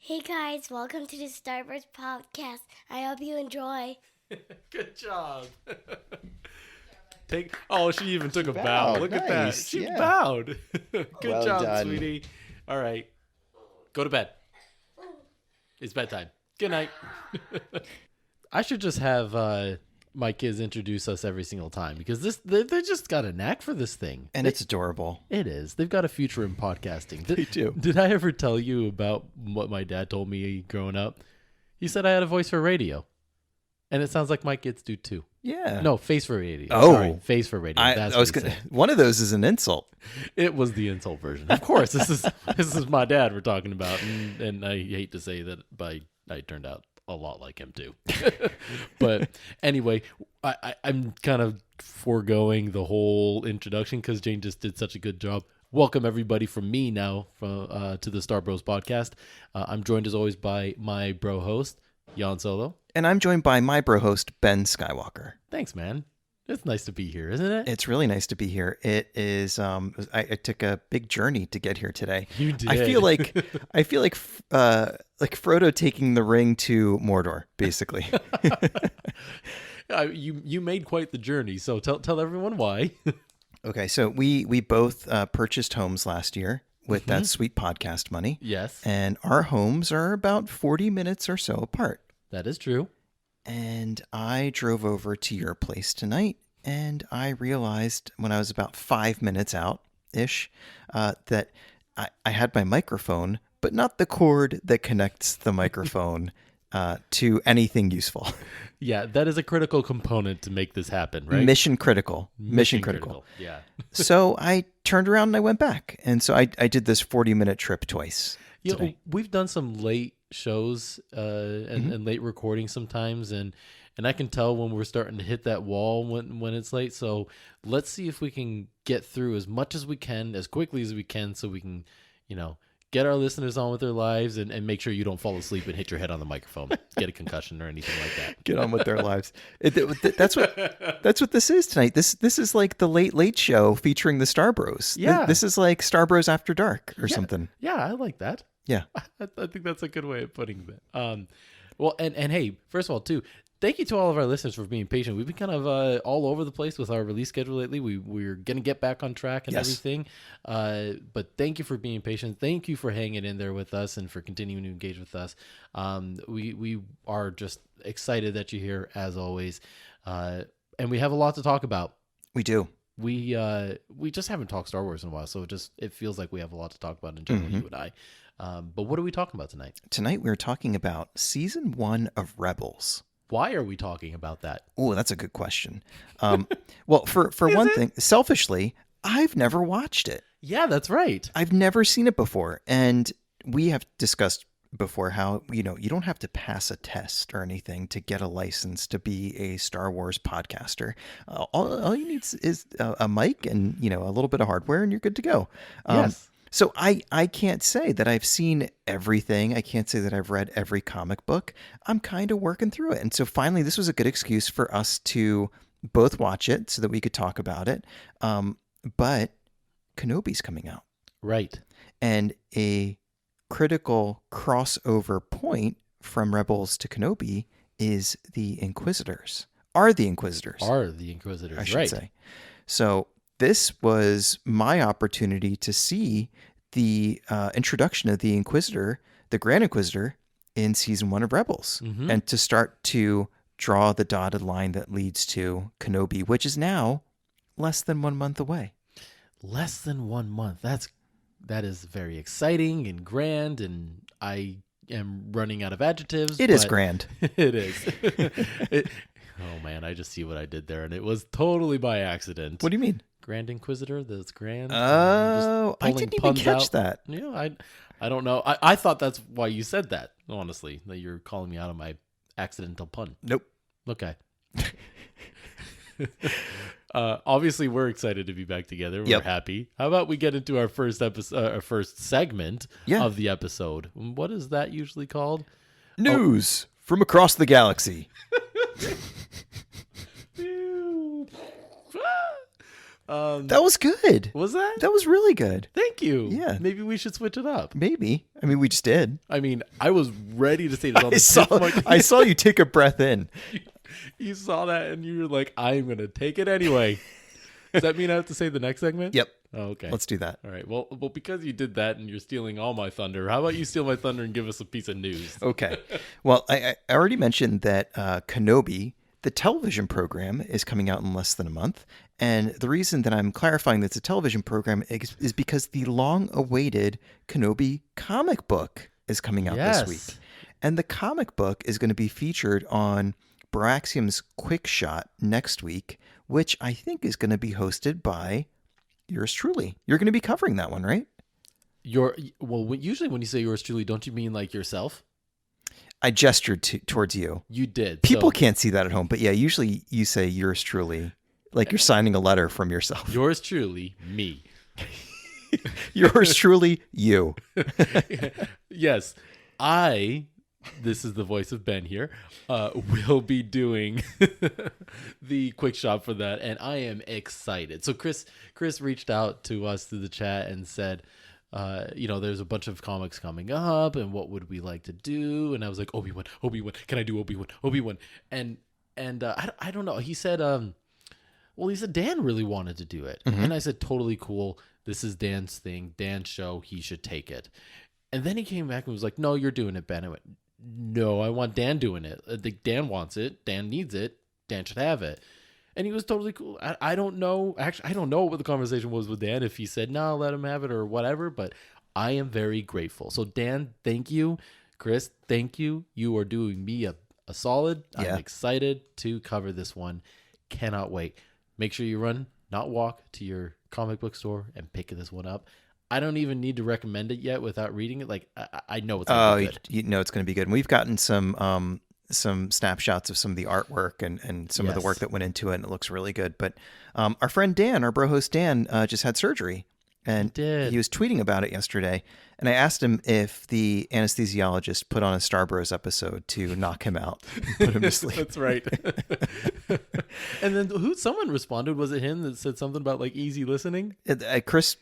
Hey guys, welcome to the Starburst podcast. I hope you enjoy. Good job. She even took a bow. bowed. Look at that. Nice. She Yeah. bowed. Good Well job, done. sweetie. All right. Go to bed. It's bedtime. Good night. I should just have my kids introduce us every single time because they just got a knack for this thing. And it's adorable. It is. They've got a future in podcasting. They do. Did I ever tell you about what my dad told me growing up? He said I had a voice for radio. And it sounds like my kids do too. Yeah. No, face for radio. Oh. Sorry, face for radio. That's I was what he gonna. said. One of those is an insult. It was the insult version. Of course, this is my dad we're talking about, and I hate to say that, but I turned out a lot like him too. But anyway, I'm kind of foregoing the whole introduction because Jane just did such a good job. Welcome everybody from me now to the Star Bros podcast. I'm joined as always by my bro host Jan Solo. And I'm joined by my bro host, Ben Skywalker. Thanks, man. It's nice to be here, isn't it? It's really nice to be here. It is. I took a big journey to get here today. You did. I feel like Frodo taking the ring to Mordor, basically. You made quite the journey, so tell everyone why. Okay, so we both purchased homes last year with that sweet podcast money. Yes, And our homes are about 40 minutes or so apart. that is true. And I drove over to your place tonight, and I realized when I was about 5 minutes out-ish that I had my microphone, but not the cord that connects the microphone to anything useful. Yeah, that is a critical component to make this happen, right? Mission critical. Mission critical. Yeah. So I turned around and I went back. And so I did this 40-minute trip twice. You know, today. we've done some late shows and late recording sometimes, and I can tell when we're starting to hit that wall when it's late. So let's see if we can get through as much as we can, as quickly as we can, so we can, get our listeners on with their lives and make sure you don't fall asleep and hit your head on the microphone, get a concussion or anything like that. Get on with their lives. That's what this is tonight. This is like the late show featuring the Star Bros. Yeah. This is like Star Bros After Dark or something. Yeah, I like that. Yeah. I think that's a good way of putting that. Well, and hey, first of all, too, thank you to all of our listeners for being patient. We've been kind of all over the place with our release schedule lately. We're going to get back on track and Yes. everything. But thank you for being patient. Thank you for hanging in there with us and for continuing to engage with us. We are just excited that you're here as always. And we have a lot to talk about. We do. We just haven't talked Star Wars in a while, so it feels like we have a lot to talk about in general, you and I. But what are we talking about tonight? Tonight we're talking about season 1 of Rebels. Why are we talking about that? Oh, that's a good question. Well, for one thing, selfishly, I've never watched it. Yeah, that's right. I've never seen it before. And we have discussed before how, you don't have to pass a test or anything to get a license to be a Star Wars podcaster. All you need is a mic and, a little bit of hardware and you're good to go. Yes. So I can't say that I've seen everything. I can't say that I've read every comic book. I'm kind of working through it. And so finally, this was a good excuse for us to both watch it so that we could talk about it. But Kenobi's coming out. Right. And a critical crossover point from Rebels to Kenobi is the Inquisitors. Are the Inquisitors, I should right. say. So this was my opportunity to see the introduction of the Inquisitor, the Grand Inquisitor, in season 1 of Rebels, and to start to draw the dotted line that leads to Kenobi, which is now less than 1 month away. Less than 1 month. That is very exciting and grand, and I am running out of adjectives. It is grand. It is. Oh man, I just see what I did there, and it was totally by accident. What do you mean? Grand Inquisitor? That's grand. Oh, I didn't even catch that. Yeah, I don't know. I thought that's why you said that, honestly, that you're calling me out on my accidental pun. Nope. Okay. Obviously, we're excited to be back together. We're happy. How about we get into our first episode, our first segment of the episode? What is that usually called? News from across the galaxy. That was good. Was that? That was really good. Thank you. Yeah. Maybe we should switch it up. Maybe. I mean, we just did. I mean, I was ready to say this on the I saw you take a breath in. You saw that and you were like, I'm going to take it anyway. Does that mean I have to say the next segment? Yep. Oh, okay. Let's do that. All right. Well, because you did that and you're stealing all my thunder, how about you steal my thunder and give us a piece of news? Okay. Well, I already mentioned that Kenobi, the television program, is coming out in less than a month. And the reason that I'm clarifying that it's a television program is because the long-awaited Kenobi comic book is coming out this week. And the comic book is going to be featured on Broaxium's Quick Shot next week, which I think is going to be hosted by yours truly. You're going to be covering that one, right? Usually when you say yours truly, don't you mean like yourself? I gestured towards you. You did. People can't see that at home, but yeah, usually you say yours truly, like you're signing a letter from yourself. Yours truly, me. Yours truly, you. Yes, this is the voice of Ben here, will be doing the quick shot for that, and I am excited. So Chris reached out to us through the chat and said, there's a bunch of comics coming up, and what would we like to do? And I was like, Obi-Wan, can I do Obi-Wan? And I don't know. He said, he said Dan really wanted to do it, and I said, totally cool. This is Dan's thing, Dan's show. He should take it. And then he came back and was like, no, you're doing it, Ben. I went, no, I want Dan doing it. Dan wants it. Dan needs it. Dan should have it. And he was totally cool. I don't know. Actually, I don't know what the conversation was with Dan, if he said, no, let him have it or whatever. But I am very grateful. So, Dan, thank you. Chris, thank you. You are doing me a solid. Yeah. I'm excited to cover this one. Cannot wait. Make sure you run, not walk, to your comic book store and pick this one up. I don't even need to recommend it yet without reading it. Like, I know it's going to be good. You know it's going to be good. And we've gotten some snapshots of some of the artwork and some of the work that went into it, and it looks really good. But our friend Dan, our bro host Dan, just had surgery. And he was tweeting about it yesterday. And I asked him if the anesthesiologist put on a Star Bros episode to knock him out and put him to sleep. That's right. And then someone responded. Was it him that said something about like easy listening? Chris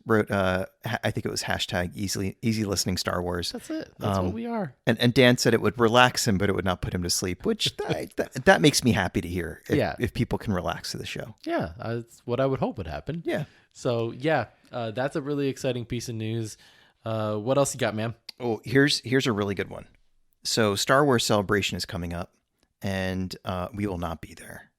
wrote, I think it was hashtag easy listening Star Wars. That's it. That's what we are. And Dan said it would relax him, but it would not put him to sleep, which that makes me happy to hear. If people can relax to the show. Yeah, that's what I would hope would happen. Yeah. So that's a really exciting piece of news. What else you got, man? Oh, here's a really good one. So Star Wars Celebration is coming up, and we will not be there.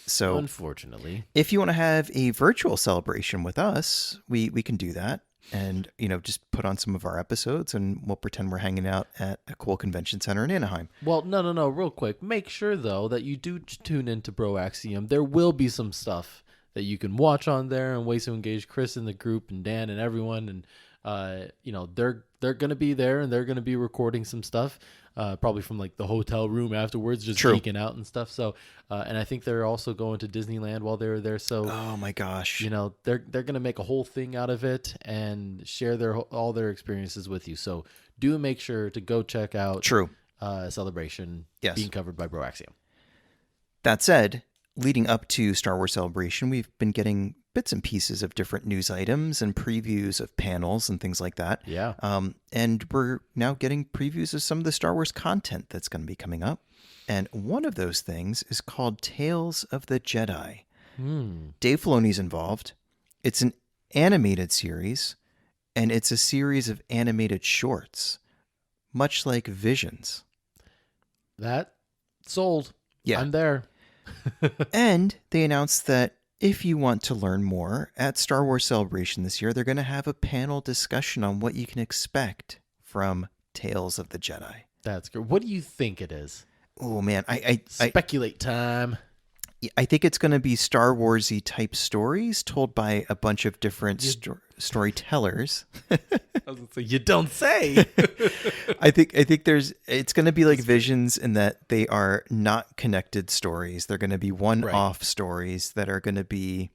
So unfortunately, if you want to have a virtual celebration with us, we can do that, and just put on some of our episodes, and we'll pretend we're hanging out at a cool convention center in Anaheim. Well, no, real quick. Make sure though that you do tune into Broaxium. There will be some stuff that you can watch on there and ways to engage Chris in the group and Dan and everyone. And, they're going to be there and they're going to be recording some stuff, probably from like the hotel room afterwards, just geeking out and stuff. So, and I think they're also going to Disneyland while they were there. So, oh my gosh, they're going to make a whole thing out of it and share all their experiences with you. So do make sure to go check out Celebration being covered by Broaxium. That said, leading up to Star Wars Celebration, we've been getting bits and pieces of different news items and previews of panels and things like that. Yeah. And we're now getting previews of some of the Star Wars content that's going to be coming up. And one of those things is called Tales of the Jedi. Dave Filoni's involved. It's an animated series, and it's a series of animated shorts, much like Visions. That sold. Yeah. I'm there. And they announced that if you want to learn more at Star Wars Celebration this year, they're going to have a panel discussion on what you can expect from Tales of the Jedi. That's good. What do you think it is? Oh man, I speculate time. I think it's going to be Star Wars-y type stories told by a bunch of different storytellers. I was going to say, you don't say. I think it's going to be like Visions in that they are not connected stories. They're going to be one-off stories that are going to be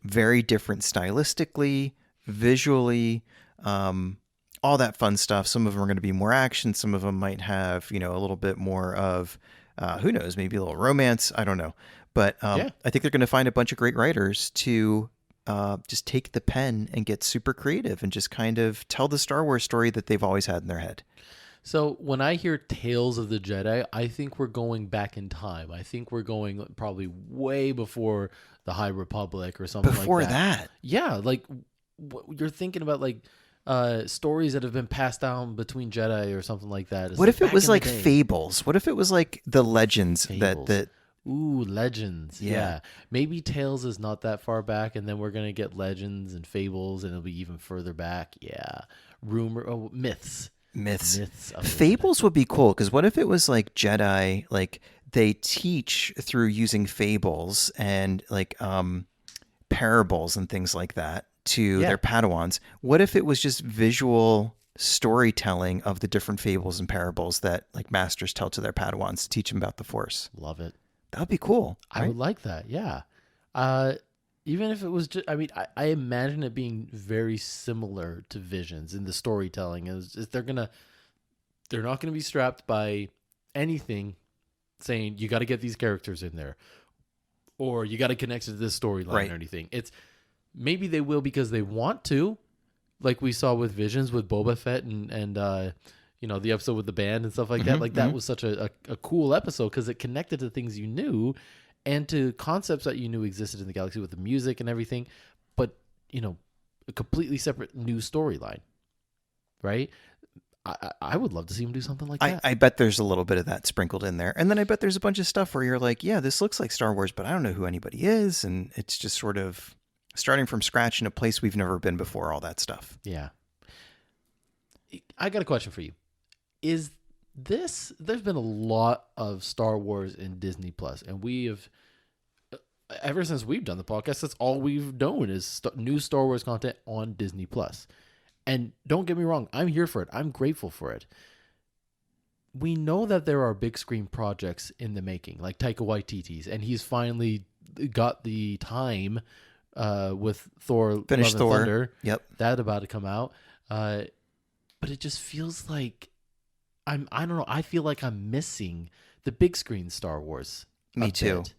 very different stylistically, visually, all that fun stuff. Some of them are going to be more action. Some of them might have, a little bit more of, who knows, maybe a little romance. I don't know. But I think they're going to find a bunch of great writers to just take the pen and get super creative and just kind of tell the Star Wars story that they've always had in their head. So when I hear Tales of the Jedi, I think we're going back in time. I think we're going probably way before the High Republic or something Before like that. that. Yeah, like you're thinking about like stories that have been passed down between Jedi or something like that. It's What if it back was in the like day. Fables? What if it was like the legends Fables. that Ooh, Legends. Yeah. Yeah. Maybe Tales is not that far back, and then we're going to get Legends and Fables, and it'll be even further back. Yeah. Myths. myths. Myths of the Fables would be cool because what if it was like Jedi, like they teach through using fables and like parables and things like that to Yeah. their Padawans. What if it was just visual storytelling of the different fables and parables that like masters tell to their Padawans to teach them about the Force? Love it. That would be cool. I right? would like that. Yeah. Even if it was just, I mean, I imagine it being very similar to Visions in the storytelling. Is they're not going to be strapped by anything saying you got to get these characters in there or you got to connect it to this storyline Right. or anything. It's maybe they will because they want to, like we saw with Visions with Boba Fett and the episode with the band and stuff like that. Like that was such a cool episode because it connected to things you knew and to concepts that you knew existed in the galaxy with the music and everything, but a completely separate new storyline, right? I would love to see him do something like that. I bet there's a little bit of that sprinkled in there. And then I bet there's a bunch of stuff where you're like, yeah, this looks like Star Wars, but I don't know who anybody is. And it's just sort of starting from scratch in a place we've never been before, all that stuff. Yeah. I got a question for you. There's been a lot of Star Wars in Disney Plus, and we have, ever since we've done the podcast, that's all we've known is new Star Wars content on Disney Plus. And don't get me wrong, I'm here for it. I'm grateful for it. We know that there are big screen projects in the making, like Taika Waititi's, and he's finally got the time with Thor: Finish Love and Thor. Thunder. Yep. That about to come out. But it just feels like I don't know. I feel like I'm missing the big screen Star Wars. Me too. bit.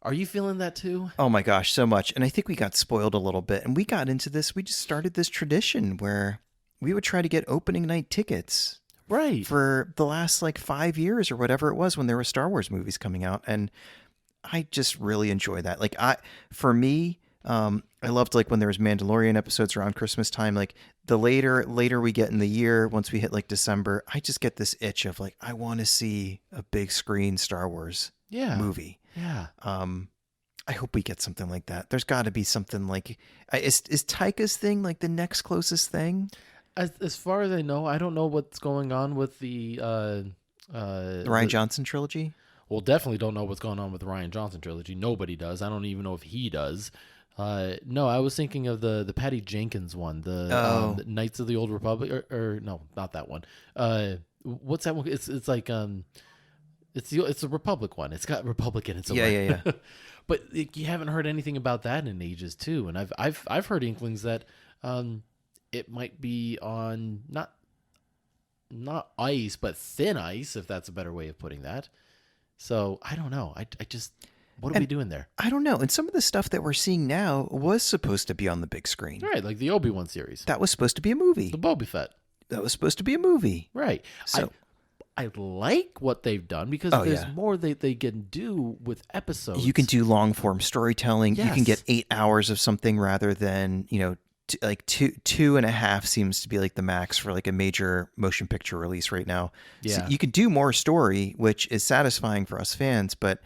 Are you feeling that too? Oh my gosh, so much. And I think we got spoiled a little bit. And we got into this. We just started this tradition where we would try to get opening night tickets Right. for the last like 5 years or whatever it was when there were Star Wars movies coming out. And I just really enjoy that. Like for me, I loved like when there was Mandalorian episodes around Christmas time. Like the later we get in the year, once we hit like December, I just get this itch of like, I want to see a big screen Star Wars movie. Yeah. I hope we get something like that. There's got to be something like is Taika's thing like the next closest thing? As far as I know, I don't know what's going on with the The Rian Johnson trilogy? Well, definitely don't know what's going on with the Rian Johnson trilogy. Nobody does. I don't even know if he does. No, I was thinking of the Patty Jenkins one, the Knights of the Old Republic, or no, not that one. What's that one? It's like it's the Republic one. It's got Republican in somewhere. Yeah. But you haven't heard anything about that in ages too, and I've heard inklings that it might be on not ice but thin ice, if that's a better way of putting that. So I don't know. I just what are we doing there? I don't know. And some of the stuff that we're seeing now was supposed to be on the big screen. Right, like the Obi-Wan series, That was supposed to be a movie. the Boba Fett. That was supposed to be a movie. Right. So I like what they've done because there's more they can do with episodes. you can do long form storytelling. You can Yes. get 8 hours of something rather than, like two and a half seems to be like the max for like a major motion picture release right now. So Yeah. you can do more story, which is satisfying for us fans, but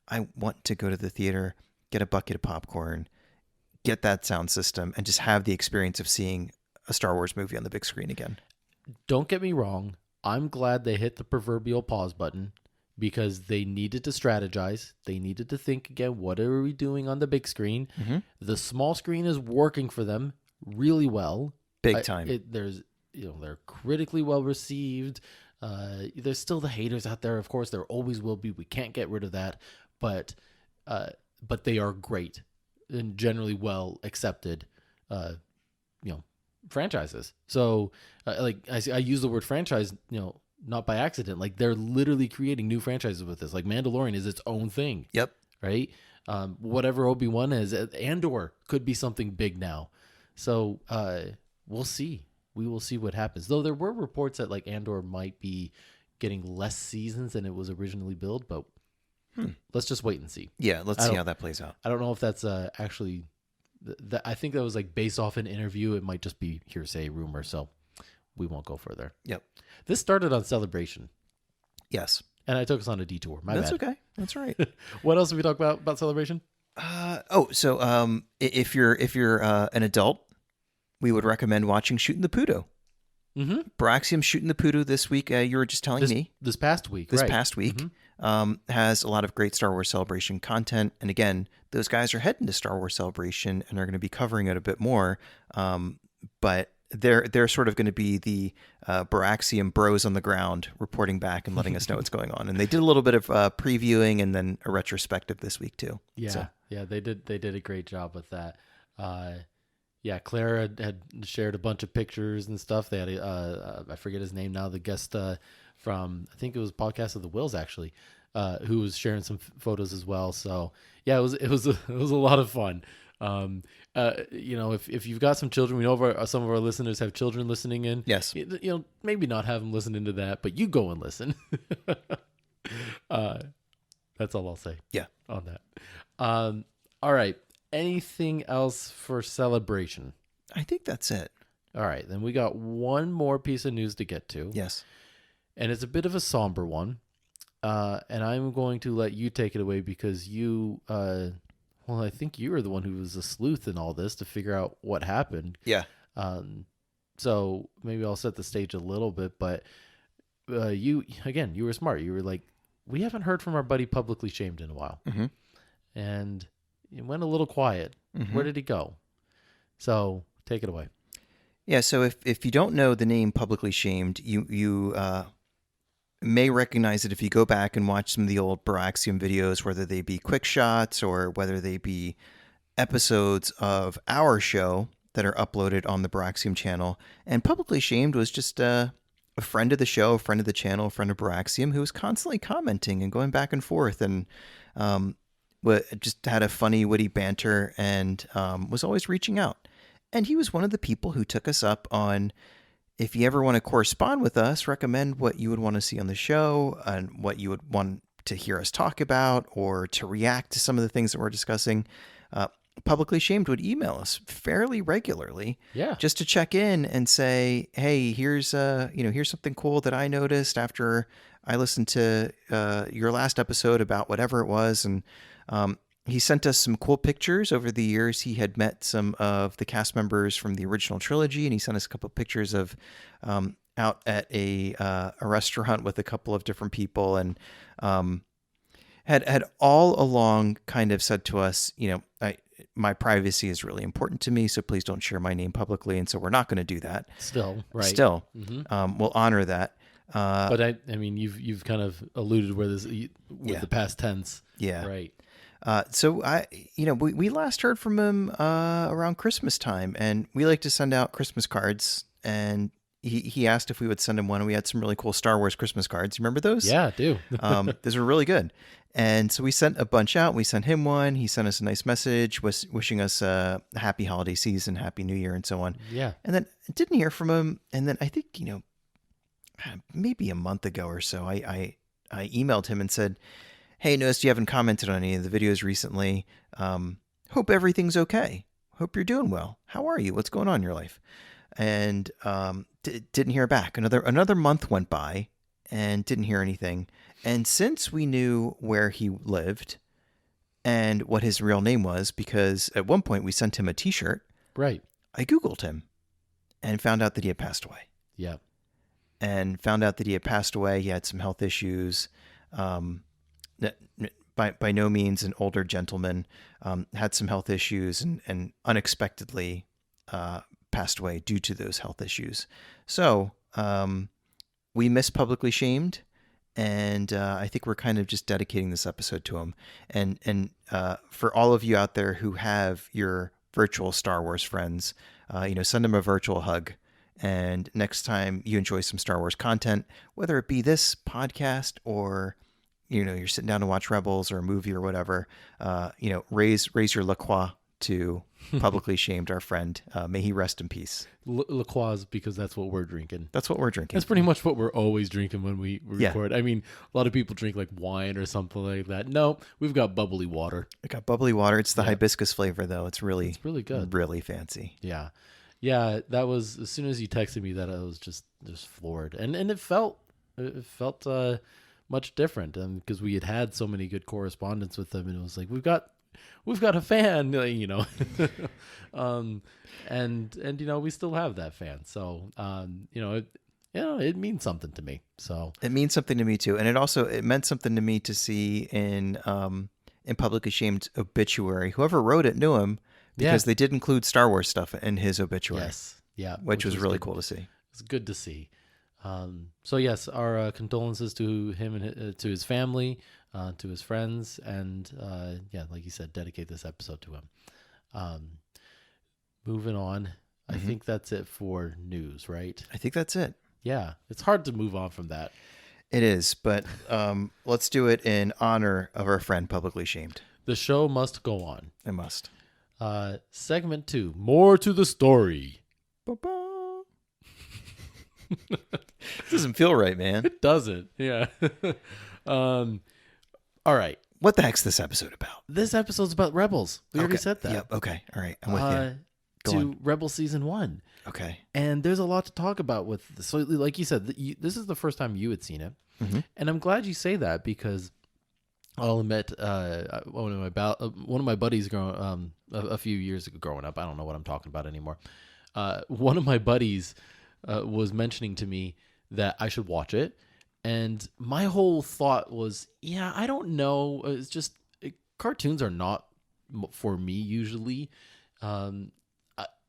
I want to go to the theater, get a bucket of popcorn, get that sound system, and just have the experience of seeing a Star Wars movie on the big screen again. Don't get me wrong. I'm glad they hit the proverbial pause button because they needed to strategize. They needed to think again, what are we doing on the big screen? Mm-hmm. The small screen is working for them really well. Big time. They're critically well received. There's still the haters out there. Of course, there always will be. We can't get rid of that. But they are great and generally well accepted, franchises. So, I use the word franchise, not by accident. Like they're literally creating new franchises with this. Like Mandalorian is its own thing, Yep. right? Whatever Obi-Wan is, Andor could be something big now. So we'll see. We will see what happens. Though there were reports that like Andor might be getting less seasons than it was originally billed, but let's just wait and see. Yeah, let's see how that plays out. I don't know if that's actually. I think that was like based off an interview. It might just be hearsay, rumor. So we won't go further. Yep. This started on Celebration. Yes. And I took us on a detour. That's bad. okay. That's all right. What else did we talk about Celebration? So if you're an adult, we would recommend watching Shooting the Poodoo. Mm-hmm. Baraxium Shooting the Poodoo this week. You were just telling me this past week. This right. past week has a lot of great Star Wars Celebration content, and again, those guys are heading to Star Wars Celebration and are going to be covering it a bit more. But they're sort of going to be the Baraxium bros on the ground, reporting back and letting us know what's going on. And they did a little bit of previewing and then a retrospective this week too. Yeah, they did a great job with that. Yeah, Claire had shared a bunch of pictures and stuff. They had I forget his name now, the guest from, I think it was Podcast of the Wills actually, who was sharing some photos as well. So yeah, it was a lot of fun. If you've got some children, we know some of our listeners have children listening in. Yes. Maybe not have them listen into that, but you go and listen. That's all I'll say. Yeah. On that. All right. Anything else for Celebration? I think that's it. All right. Then we got one more piece of news to get to. Yes. And it's a bit of a somber one. And I'm going to let you take it away because you, I think you were the one who was a sleuth in all this to figure out what happened. Yeah. So maybe I'll set the stage a little bit, but you were smart. You were like, we haven't heard from our buddy Publicly Shamed in a while. Mm-hmm. And it went a little quiet. Mm-hmm. Where did he go? So take it away. Yeah. So if you don't know the name Publicly Shamed, you may recognize it if you go back and watch some of the old Baraxium videos, whether they be quick shots or whether they be episodes of our show that are uploaded on the Baraxium channel. And Publicly Shamed was just a friend of the show, a friend of the channel, a friend of Baraxium, who was constantly commenting and going back and forth and just had a funny, witty banter and was always reaching out. And he was one of the people who took us up on, if you ever want to correspond with us, recommend what you would want to see on the show and what you would want to hear us talk about or to react to some of the things that we're discussing. Publicly Shamed would email us fairly regularly, just to check in and say, "Hey, here's something cool that I noticed after I listened to your last episode about whatever it was." And he sent us some cool pictures. Over the years, he had met some of the cast members from the original trilogy, and he sent us a couple of pictures of out at a restaurant with a couple of different people, and had all along kind of said to us, my privacy is really important to me, so please don't share my name publicly, and so we're not going to do that. Still, right? Still, mm-hmm. We'll honor that. But I mean, you've kind of alluded where this with the past tense, right? So we last heard from him around Christmas time, and we like to send out Christmas cards, and he asked if we would send him one, and we had some really cool Star Wars Christmas cards. You remember those? Yeah, I do. Those were really good. And so we sent a bunch out. We sent him one. He sent us a nice message wishing us a happy holiday season, happy new year, and so on. Yeah. And then didn't hear from him. And then I think, maybe a month ago or so, I emailed him and said, "Hey, noticed you haven't commented on any of the videos recently. Hope everything's okay. Hope you're doing well. How are you? What's going on in your life?" And didn't hear back. Another month went by and didn't hear anything. And since we knew where he lived and what his real name was, because at one point we sent him a T-shirt, right? I Googled him and found out that he had passed away. Yeah. And found out that he had passed away. He had some health issues. By no means an older gentleman, had some health issues and unexpectedly passed away due to those health issues. So we miss Publicly Shamed, and I think we're kind of just dedicating this episode to him. And for all of you out there who have your virtual Star Wars friends, send them a virtual hug. And next time you enjoy some Star Wars content, whether it be this podcast or you're sitting down to watch Rebels or a movie or whatever, raise your La Croix to publicly shamed our friend. May he rest in peace. La Croix, because that's what we're drinking. That's what we're drinking. That's pretty much what we're always drinking when we Yeah. record. I mean, a lot of people drink like wine or something like that. No, we've got bubbly water. I got bubbly water. It's the hibiscus flavor, though. It's really good. Really fancy. Yeah. Yeah, that was, as soon as you texted me that, I was just floored. And it felt much different, and because we had so many good correspondence with them, and it was like, we've got a fan, and we still have that fan. So, it means something to me. So it means something to me too. And it meant something to me to see in Publicly Shamed obituary, whoever wrote it knew him, because they did include Star Wars stuff in his obituary. Yes. Yeah. Which was really cool to see. It's good to see. So yes, our condolences to him and to his family, to his friends, and like you said, dedicate this episode to him. Moving on, I think that's it for news, right? I think that's it. Yeah, it's hard to move on from that. It is, but let's do it in honor of our friend Publicly Shamed. The show must go on. It must. Segment 2, more to the story. Ba-ba. Doesn't feel right, man. It doesn't. Yeah. All right. What the heck's this episode about? This episode's about Rebels. We already said that. Yep. Okay. All right. I'm with you. To Rebel Season 1. Okay. And there's a lot to talk about with this. So, like you said, this is the first time you had seen it. Mm-hmm. And I'm glad you say that, because I'll admit, one of my buddies a few years ago growing up, I don't know what I'm talking about anymore. One of my buddies was mentioning to me that I should watch it. And my whole thought was, I don't know. It's just, cartoons are not for me usually.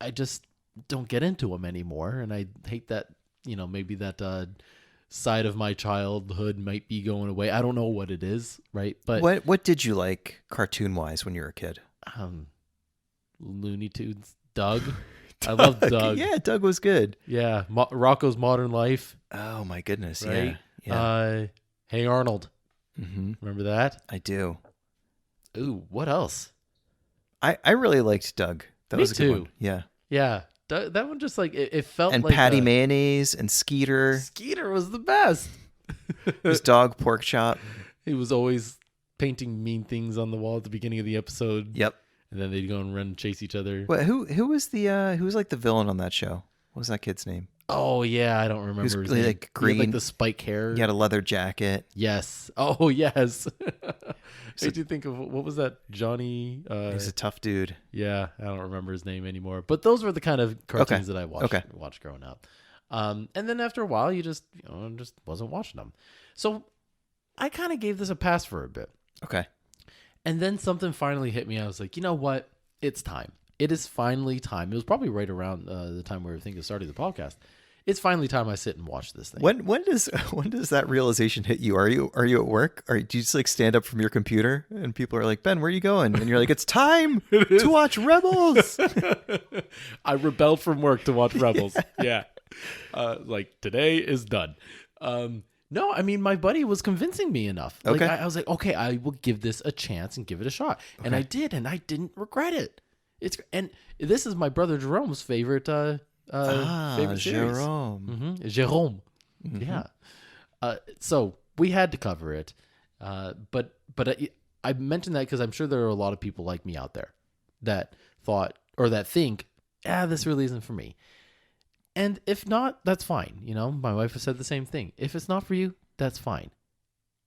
I just don't get into them anymore. And I hate that, maybe that side of my childhood might be going away. I don't know what it is, right? But what did you like cartoon-wise when you were a kid? Looney Tunes, Doug. I love Doug. Yeah, Doug was good. Yeah, Rocco's Modern Life. Oh my goodness, right? Yeah. Hey Arnold. Mm-hmm. Remember that? I do. Ooh, what else? I really liked Doug. That Me was a too. good one. Yeah. Yeah. That one just like it felt and like Patty Mayonnaise and Skeeter. Skeeter was the best. His dog Pork Chop. He was always painting mean things on the wall at the beginning of the episode. Yep. And then they'd go and run and chase each other. What? Who was who was like the villain on that show? What was that kid's name? Oh yeah, I don't remember his like name. green, he had like the spike hair. He had a leather jacket. Yes. Oh yes. Did you think of what was that? Johnny. He's a tough dude. Yeah, I don't remember his name anymore. But those were the kind of cartoons that I watched growing up. And then after a while, you just wasn't watching them. So I kind of gave this a pass for a bit. Okay. And then something finally hit me. I was like, you know what? It's time. It is finally time. It was probably right around the time we were thinking of starting the podcast. It's finally time I sit and watch this thing. When does that realization hit you? Are you at work? Or do you just like stand up from your computer and people are like, Ben, where are you going? And you're like, it's time to watch Rebels. I rebelled from work to watch Rebels. Yeah. Like today is done. No, I mean, my buddy was convincing me enough. Like, okay. I was like, okay, I will give this a chance and give it a shot. Okay. And I did, and I didn't regret it. And this is my brother Jerome's favorite favorite series. Jerome. Mm-hmm. Jerome. Mm-hmm. Yeah. So we had to cover it. But I mentioned that because I'm sure there are a lot of people like me out there that thought or that think, this really isn't for me. And if not, that's fine. My wife has said the same thing. If it's not for you, that's fine.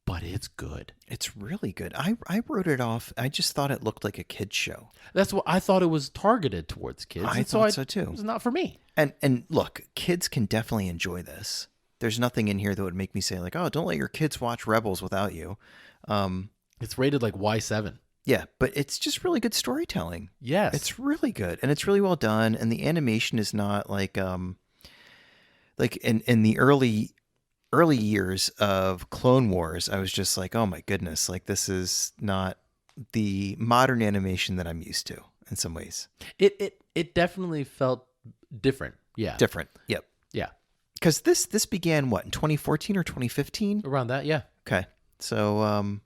But it's good. It's really good. I wrote it off. I just thought it looked like a kid's show. That's what I thought. It was targeted towards kids. I thought so too. It was not for me. And look, kids can definitely enjoy this. There's nothing in here that would make me say like, oh, don't let your kids watch Rebels without you. It's rated like Y7. Yeah, but it's just really good storytelling. Yes. It's really good. And it's really well done. And the animation is not like in the early years of Clone Wars, I was just like, oh my goodness, like this is not the modern animation that I'm used to in some ways. It definitely felt different. Yeah. Different. Yep. Yeah. Because this began what, in 2014 or 2015? Around that, yeah. Okay. So,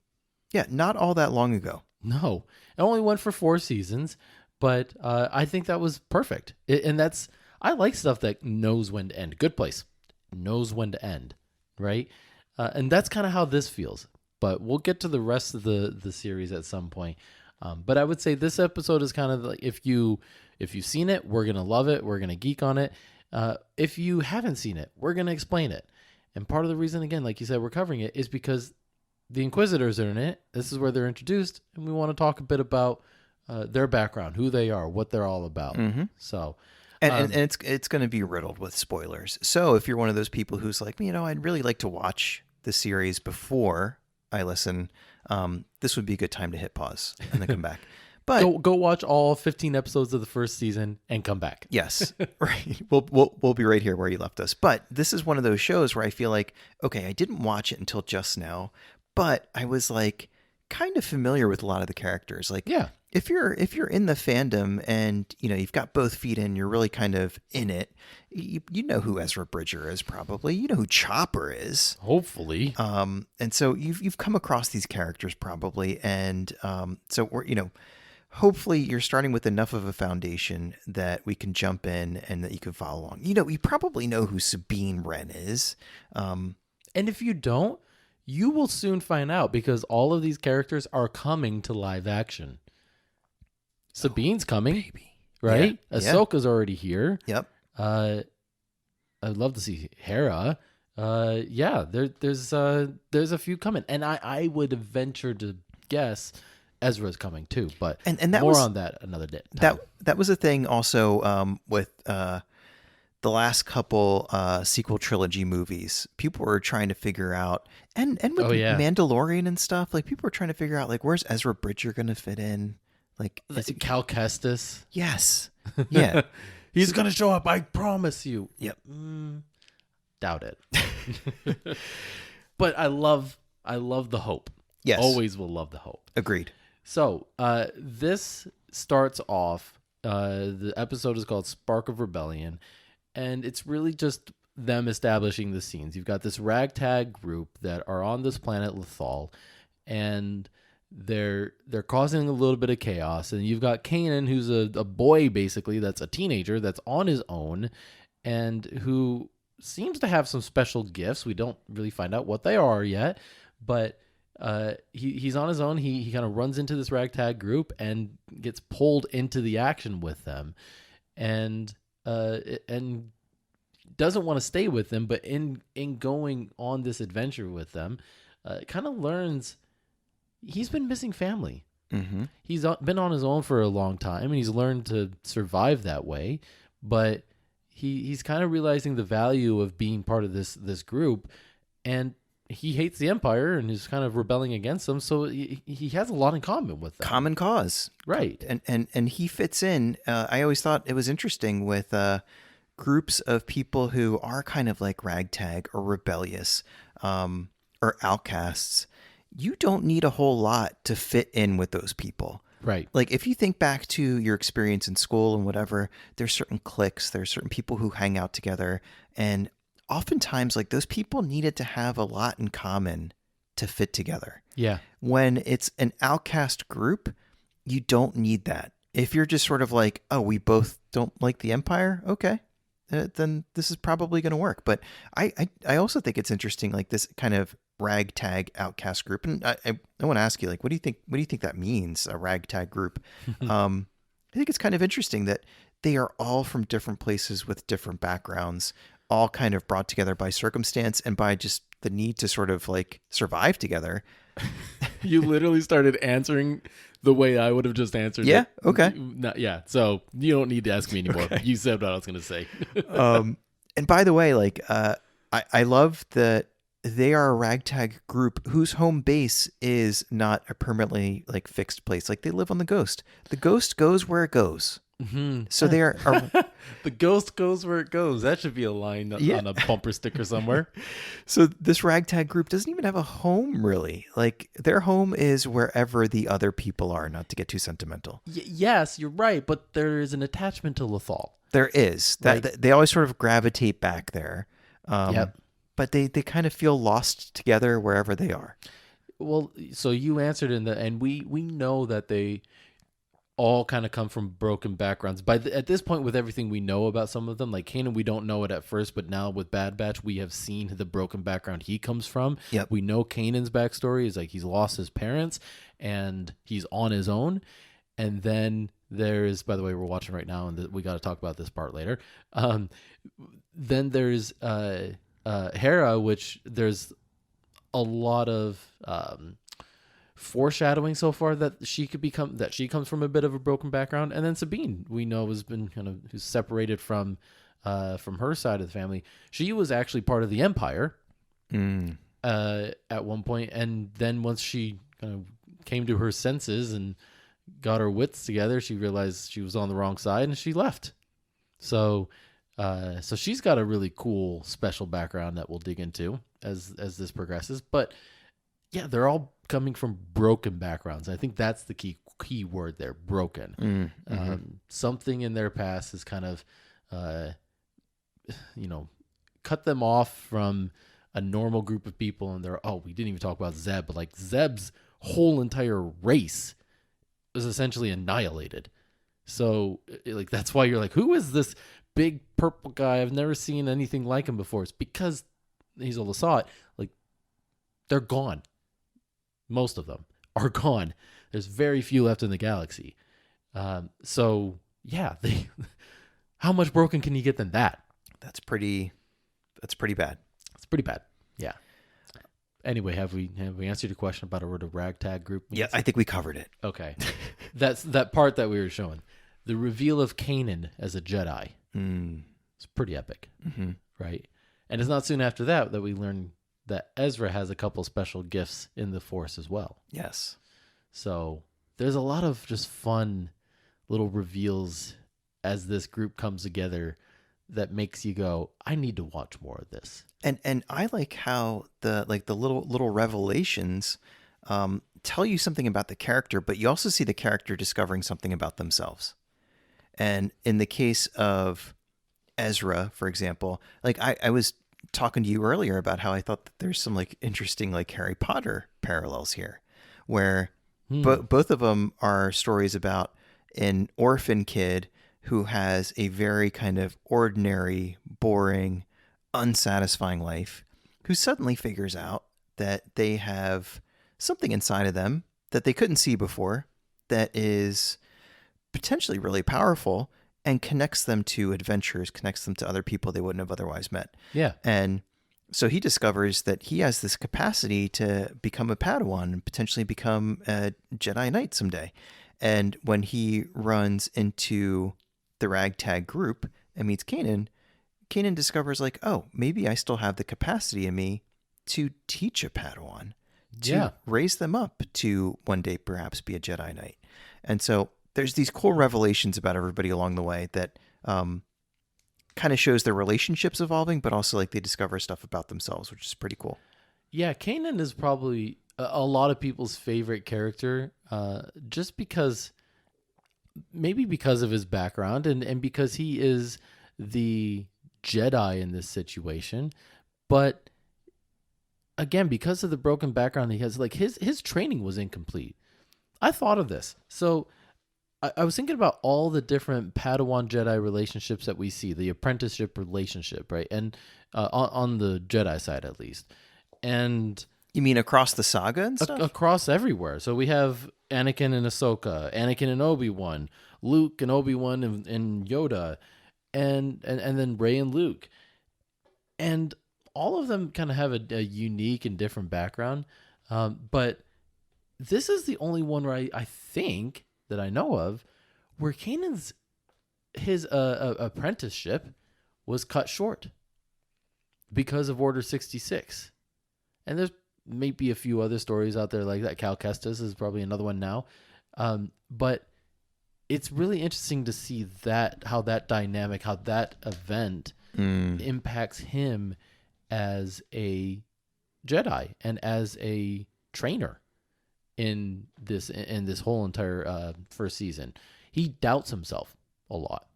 yeah, not all that long ago. No, it only went for 4 seasons, but I think that was perfect. I like stuff that knows when to end. Good Place knows when to end, right? And that's kind of how this feels. But we'll get to the rest of the series at some point. But I would say this episode is kind of like if you've seen it, we're gonna love it. We're gonna geek on it. If you haven't seen it, we're gonna explain it. And part of the reason, again, like you said, we're covering it is because the Inquisitors are in it. This is where they're introduced, and we want to talk a bit about their background, who they are, what they're all about. So, and it's going to be riddled with spoilers. So if you're one of those people who's like, I'd really like to watch the series before I listen, this would be a good time to hit pause and then come back. But go watch all 15 episodes of the first season and come back. Yes, right. We'll be right here where you left us. But this is one of those shows where I feel like, okay, I didn't watch it until just now, but I was like kind of familiar with a lot of the characters. Like, yeah, if you're in the fandom and you've got both feet in, you're really kind of in it. You know who Ezra Bridger is, probably. You know who Chopper is, hopefully. And so you've come across these characters probably, and so we're hopefully you're starting with enough of a foundation that we can jump in and that you can follow along. You probably know who Sabine Wren is. And if you don't, you will soon find out because all of these characters are coming to live action. Sabine's coming, baby. right? Yeah. Ahsoka's already here. Yep. I'd love to see Hera. There's a few coming. And I would venture to guess Ezra's coming too, but and that more was, on that another day. That was a thing also with the last couple sequel trilogy movies. People were trying to figure out, and with Mandalorian and stuff, like people were trying to figure out, like, where's Ezra Bridger going to fit in? Like, is it Cal Kestis? Yes. Yeah. He's going to show up, I promise you. Yep. Doubt it. But I love the hope. Yes. Always will love the hope. Agreed. So this starts off, the episode is called Spark of Rebellion, and it's really just them establishing the scenes. You've got this ragtag group that are on this planet Lothal, and they're causing a little bit of chaos. And you've got Kanan, who's a boy, basically, that's a teenager, that's on his own, and who seems to have some special gifts. We don't really find out what they are yet, but he's on his own. He kind of runs into this ragtag group and gets pulled into the action with them, and doesn't want to stay with them, but in going on this adventure with them, kind of learns he's been missing family. Mm-hmm. He's been on his own for a long time, and he's learned to survive that way, but he's kind of realizing the value of being part of this group, and he hates the Empire and is kind of rebelling against them. So he has a lot in common with them. Common cause. Right. And he fits in. I always thought it was interesting with groups of people who are kind of like ragtag or rebellious or outcasts. You don't need a whole lot to fit in with those people. Right. Like if you think back to your experience in school and whatever, there's certain cliques, there's certain people who hang out together, and oftentimes like those people needed to have a lot in common to fit together. Yeah. When it's an outcast group, you don't need that. If you're just sort of like, oh, we both don't like the Empire, okay, then this is probably going to work. But I also think it's interesting, like this kind of ragtag outcast group, and I want to ask you, like, what do you think that means, a ragtag group? I think it's kind of interesting that they are all from different places with different backgrounds, all kind of brought together by circumstance and by just the need to sort of like survive together. You literally started answering the way I would have just answered. Yeah. It. Okay. Yeah. So you don't need to ask me anymore. Okay. You said what I was going to say. And by the way, like, I love that they are a ragtag group whose home base is not a permanently like fixed place. Like they live on the Ghost. The Ghost goes where it goes. Mm-hmm. So they are the Ghost goes where it goes. That should be a line on a bumper sticker somewhere. So this ragtag group doesn't even have a home, really. Like their home is wherever the other people are, not to get too sentimental. Yes, you're right, but there is an attachment to Lothal. There is. That they always sort of gravitate back there. Yep. But they kind of feel lost together wherever they are. Well, so you answered and we know that they all kind of come from broken backgrounds. At this point, with everything we know about some of them, like Kanan, we don't know it at first, but now with Bad Batch, we have seen the broken background he comes from. Yep. We know Kanan's backstory is like he's lost his parents and he's on his own. And then there's, by the way, we're watching right now, and we got to talk about this part later. Then there's Hera, which there's a lot of foreshadowing so far that she comes from a bit of a broken background. And then Sabine, we know, has been who's separated from her side of the family. She was actually part of the Empire at one point, and then once she kind of came to her senses and got her wits together, she realized she was on the wrong side and she left. So she's got a really cool special background that we'll dig into as this progresses. But yeah, they're all coming from broken backgrounds. I think that's the key word there, broken. Something in their past has kind of, cut them off from a normal group of people. And we didn't even talk about Zeb, but like Zeb's whole entire race was essentially annihilated. So like, that's why you're like, who is this big purple guy? I've never seen anything like him before. It's because he's all saw it. Like, they're gone. Most of them are gone. There's very few left in the galaxy. So yeah, how much broken can you get than that? That's pretty bad. It's pretty bad. Yeah. Anyway, have we answered your question about what a ragtag group means? Yeah, I think we covered it. Okay. That's that part that we were showing. The reveal of Kanan as a Jedi. It's pretty epic. Right? And it's not soon after that we learn that Ezra has a couple special gifts in the Force as well. Yes. So there's a lot of just fun little reveals as this group comes together that makes you go, I need to watch more of this. And I like how the little revelations tell you something about the character, but you also see the character discovering something about themselves. And in the case of Ezra, for example, like I was talking to you earlier about how I thought that there's some like interesting like Harry Potter parallels here, where both of them are stories about an orphan kid who has a very kind of ordinary, boring, unsatisfying life, who suddenly figures out that they have something inside of them that they couldn't see before that is potentially really powerful and connects them to adventures, connects them to other people they wouldn't have otherwise met. Yeah. And so he discovers that he has this capacity to become a Padawan and potentially become a Jedi Knight someday. And when he runs into the ragtag group and meets Kanan discovers like, oh, maybe I still have the capacity in me to teach a Padawan, to raise them up to one day perhaps be a Jedi Knight. And so there's these cool revelations about everybody along the way that kind of shows their relationships evolving, but also like they discover stuff about themselves, which is pretty cool. Yeah, Kanan is probably a lot of people's favorite character, just because of his background and because he is the Jedi in this situation. But again, because of the broken background he has, like his training was incomplete. I thought of this. So I was thinking about all the different Padawan Jedi relationships that we see, the apprenticeship relationship, right? And on the Jedi side, at least. And you mean across the saga and stuff? Across everywhere. So we have Anakin and Ahsoka, Anakin and Obi-Wan, Luke and Obi-Wan and Yoda, and then Rey and Luke. And all of them kind of have a unique and different background. But this is the only one where I think that I know of where his apprenticeship was cut short because of Order 66. And there's maybe a few other stories out there like that. Cal Kestis is probably another one now. But it's really interesting to see how that dynamic, how that event impacts him as a Jedi and as a trainer in this whole entire first season. He doubts himself a lot.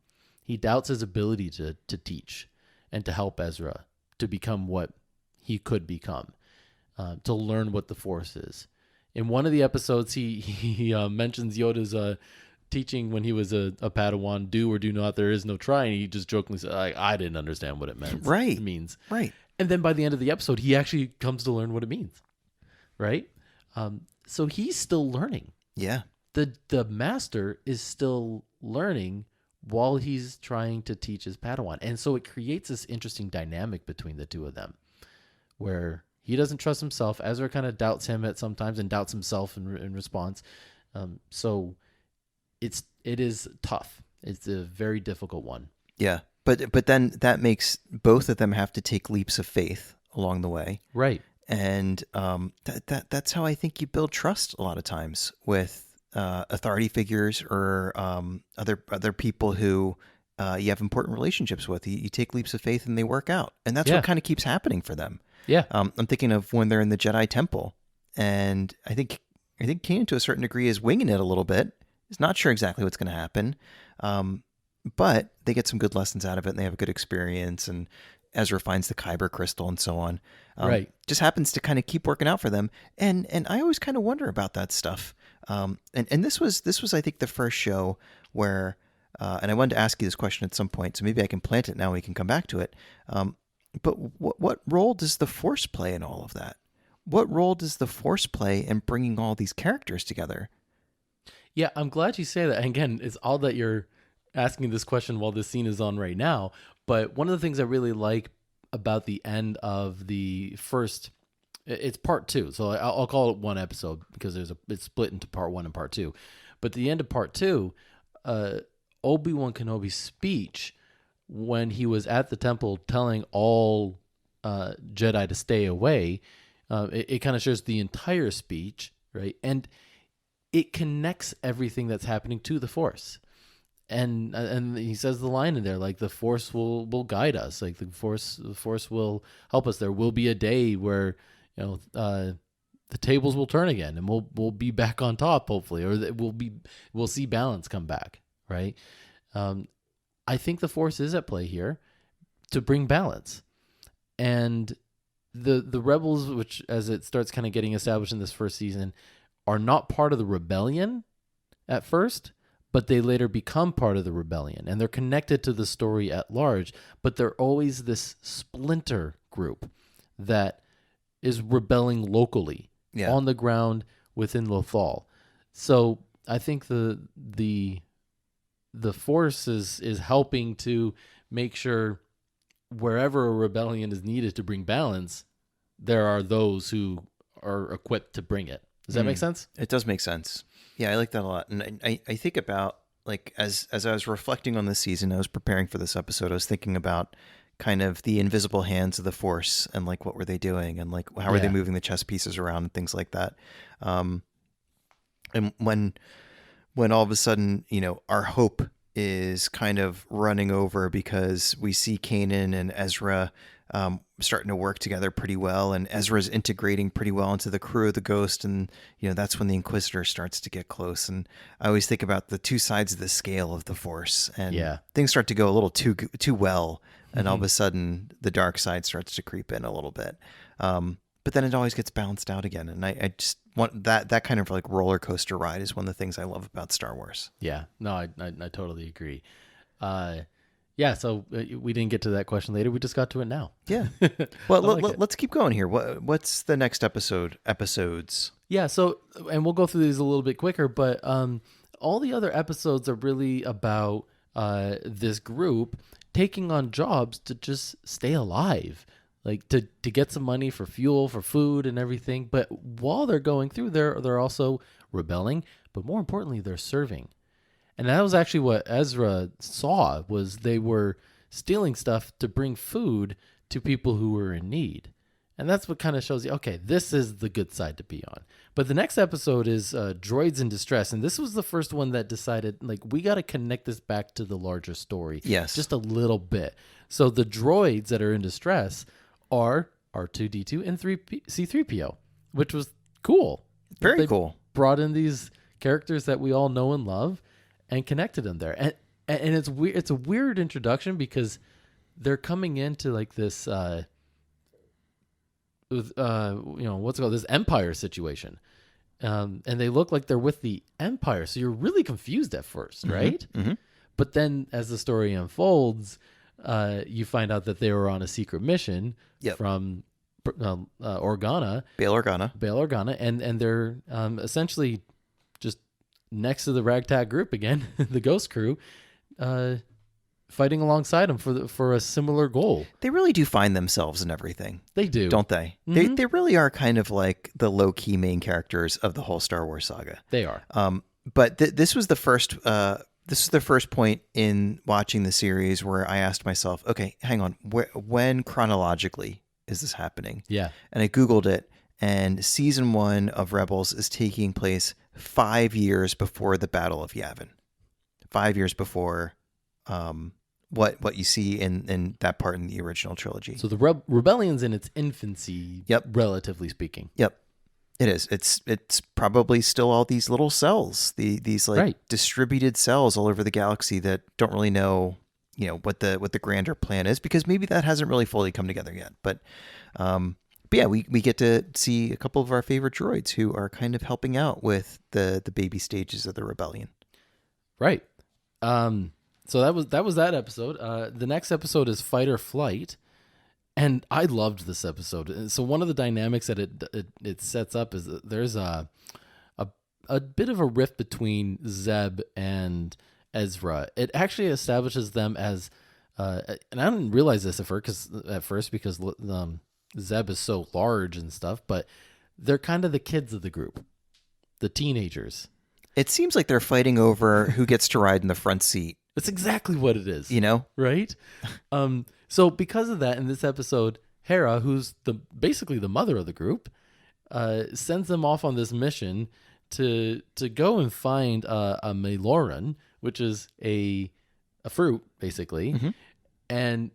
He doubts his ability to teach and to help Ezra to become what he could become, to learn what the Force is. In one of the episodes, he mentions Yoda's teaching when he was a Padawan, do or do not, there is no try. And he just jokingly said, I didn't understand what it meant. Right. It means. Right. And then by the end of the episode, he actually comes to learn what it means. Right. So he's still learning. Yeah. The master is still learning while he's trying to teach his Padawan. And so it creates this interesting dynamic between the two of them where he doesn't trust himself. Ezra kind of doubts him at sometimes and doubts himself in response. So it is tough. It's a very difficult one. Yeah. But then that makes both of them have to take leaps of faith along the way. Right. And that's how I think you build trust a lot of times with authority figures or other people who you have important relationships with. You take leaps of faith and they work out, and that's what kind of keeps happening for them. Yeah, I'm thinking of when they're in the Jedi Temple, and I think Kanan to a certain degree is winging it a little bit. He's not sure exactly what's going to happen, but they get some good lessons out of it, and they have a good experience. And Ezra finds the Kyber crystal and so on. Right. Just happens to kind of keep working out for them. And I always kind of wonder about that stuff. And this was, I think, the first show where, and I wanted to ask you this question at some point, so maybe I can plant it now and we can come back to it. But what role does the Force play in all of that? What role does the Force play in bringing all these characters together? Yeah, I'm glad you say that. And again, it's all that you're asking this question while this scene is on right now. But one of the things I really like about the end of the first, it's part 2. So I'll call it one episode because it's split into part 1 and part 2. But the end of part 2, Obi-Wan Kenobi's speech when he was at the temple telling all Jedi to stay away, it kind of shows the entire speech, right? And it connects everything that's happening to the Force. And he says the line in there, like, the Force will guide us, like the Force will help us. There will be a day where, the tables will turn again, and we'll be back on top, hopefully, or we'll see balance come back, right? I think the Force is at play here to bring balance, and the rebels, which as it starts kind of getting established in this first season, are not part of the rebellion at first, but they later become part of the rebellion, and they're connected to the story at large, but they're always this splinter group that is rebelling locally on the ground within Lothal. So I think the Force is helping to make sure wherever a rebellion is needed to bring balance, there are those who are equipped to bring it. Does that make sense? It does make sense. Yeah, I like that a lot. And I think about, like, as I was reflecting on this season, I was preparing for this episode, I was thinking about kind of the invisible hands of the Force and, like, what were they doing and, like, how are they moving the chess pieces around and things like that. And when all of a sudden, our hope is kind of running over because we see Kanan and Ezra starting to work together pretty well, and Ezra's integrating pretty well into the crew of the Ghost, and that's when the Inquisitor starts to get close. And I always think about the two sides of the scale of the Force, and things start to go a little too well, and all of a sudden the dark side starts to creep in a little bit. But then it always gets balanced out again, and I just want that kind of, like, roller coaster ride is one of the things I love about Star Wars. Yeah, no, I totally agree. Yeah, so we didn't get to that question later. We just got to it now. Yeah. Well, let's keep going here. What's the next episodes? Yeah, so, and we'll go through these a little bit quicker, but all the other episodes are really about this group taking on jobs to just stay alive, like to get some money for fuel, for food and everything. But while they're going through, they're also rebelling, but more importantly, they're serving. And that was actually what Ezra saw, was they were stealing stuff to bring food to people who were in need. And that's what kind of shows you, okay, this is the good side to be on. But the next episode is Droids in Distress. And this was the first one that decided, like, we got to connect this back to the larger story. Yes. Just a little bit. So the droids that are in distress are R2-D2 and C-3PO, which was cool. Very cool. Brought in these characters that we all know and love and connected them there. And it's weird. It's a weird introduction because they're coming into, like, this, what's it called? This empire situation. and they look like they're with the Empire. So you're really confused at first, right? Mm-hmm. But then as the story unfolds, you find out that they were on a secret mission from Organa. Bail Organa. And they're essentially just next to the ragtag group again, the Ghost Crew, fighting alongside them for a similar goal. They really do find themselves in everything. They do. Don't they? Mm-hmm. They really are kind of like the low-key main characters of the whole Star Wars saga. They are. But this was the first point in watching the series where I asked myself, okay, hang on, when chronologically is this happening? Yeah. And I Googled it, and season 1 of Rebels is taking place 5 years before the Battle of Yavin. 5 years before what you see in that part in the original trilogy. So the rebellion's in its infancy, relatively speaking. Yep. It is. It's probably still all these little cells, these like distributed cells all over the galaxy that don't really know, what the grander plan is, because maybe that hasn't really fully come together yet. But yeah, we get to see a couple of our favorite droids who are kind of helping out with the baby stages of the rebellion. Right. So that was that episode. The next episode is Fight or Flight. And I loved this episode. So one of the dynamics that it sets up is that there's a bit of a rift between Zeb and Ezra. It actually establishes them as, and I didn't realize this at first because Zeb is so large and stuff, but they're kind of the kids of the group, the teenagers. It seems like they're fighting over who gets to ride in the front seat. That's exactly what it is. Right? So because of that, in this episode, Hera, who's basically the mother of the group, sends them off on this mission to go and find a Maloran, which is a fruit, basically, and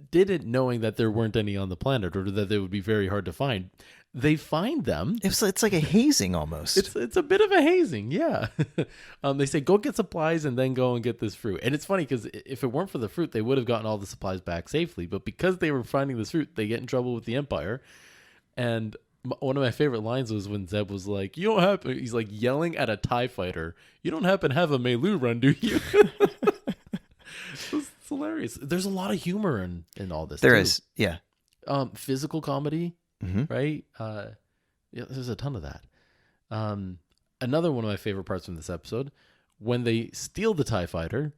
did it knowing that there weren't any on the planet, or that they would be very hard to find. They find them. It's like a hazing almost. It's a bit of a hazing, yeah. They say, go get supplies and then go and get this fruit. And it's funny because if it weren't for the fruit, they would have gotten all the supplies back safely. But because they were finding this fruit, they get in trouble with the Empire. And one of my favorite lines was when Zeb was like, he's like yelling at a TIE fighter, you don't happen to have a Malu run, do you? It's hilarious. There's a lot of humor in all this. There is, yeah. Physical comedy. Right? There's a ton of that. Another one of my favorite parts from this episode, when they steal the TIE fighter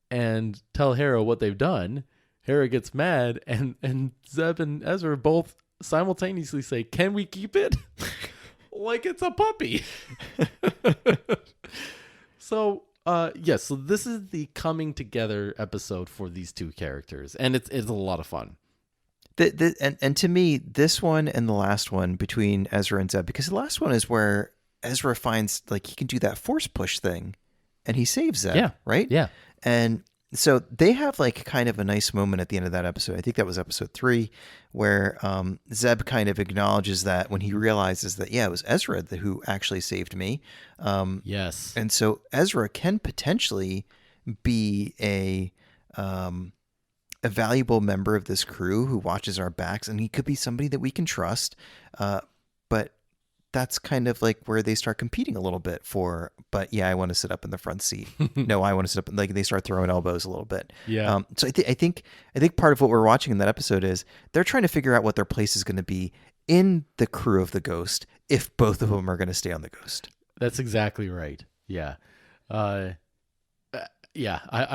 and tell Hera what they've done, Hera gets mad, and Zeb and Ezra both simultaneously say, can we keep it? Like it's a puppy. So this is the coming together episode for these two characters, and it's a lot of fun. And to me, this one and the last one between Ezra and Zeb, because the last one is where Ezra finds like he can do that force push thing, and he saves Zeb, right? Yeah. And so they have like kind of a nice moment at the end of that episode. I think that was episode 3, where Zeb kind of acknowledges that when he realizes that, it was Ezra who actually saved me. Yes. And so Ezra can potentially be a valuable member of this crew who watches our backs, and he could be somebody that we can trust. But that's kind of like where they start competing a little bit but I want to sit up in the front seat. No, I want to sit up. Like they start throwing elbows a little bit. Yeah. So I think part of what we're watching in that episode is they're trying to figure out what their place is going to be in the crew of the Ghost if both of them are going to stay on the Ghost. That's exactly right. Yeah. I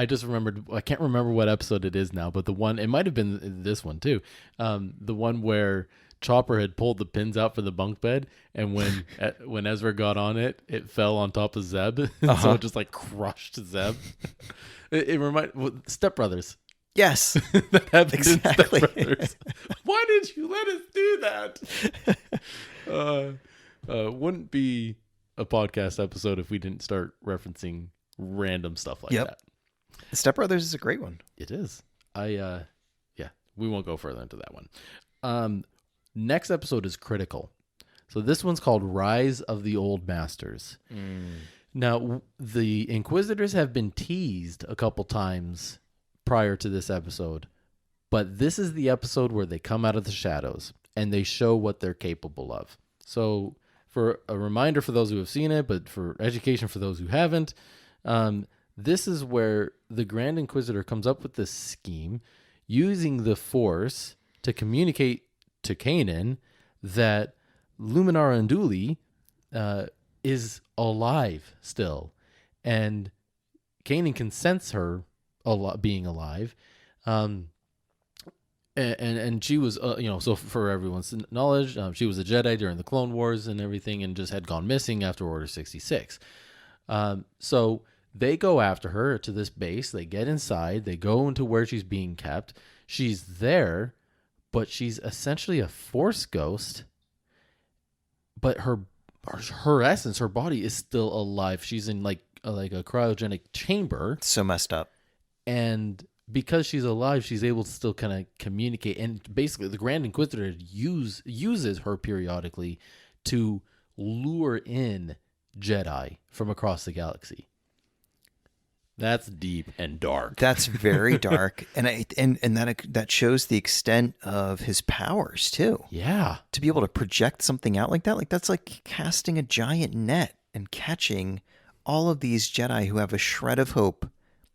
just remembered, I can't remember what episode it is now, but the one, it might have been this one too. The one where Chopper had pulled the pins out for the bunk bed, and when Ezra got on it, it fell on top of Zeb. So it just like crushed Zeb. It reminded Step Brothers. Yes. That happened exactly. in Step Brothers. Why did you let us do that? Wouldn't be a podcast episode if we didn't start referencing random stuff like that. Step Brothers is a great one. It is. We won't go further into that one. Next episode is critical. So this one's called Rise of the Old Masters. Now, the Inquisitors have been teased a couple times prior to this episode, but this is the episode where they come out of the shadows and they show what they're capable of. So for a reminder for those who have seen it, but for education for those who haven't, this is where the Grand Inquisitor comes up with this scheme using the Force to communicate to Kanan that Luminara Unduli is alive still. And Kanan can sense her being alive. And she was, so for everyone's knowledge, she was a Jedi during the Clone Wars and everything, and just had gone missing after Order 66. So they go after her to this base. They get inside. They go into where she's being kept. She's there, but she's essentially a Force ghost. But her essence, her body is still alive. She's in like a cryogenic chamber. So messed up. And because she's alive, she's able to still kind of communicate. And basically, the Grand Inquisitor uses her periodically to lure in Jedi from across the galaxy. That's deep and dark. That's very dark, and that shows the extent of his powers too. Yeah, to be able to project something out like that, that's like casting a giant net and catching all of these Jedi who have a shred of hope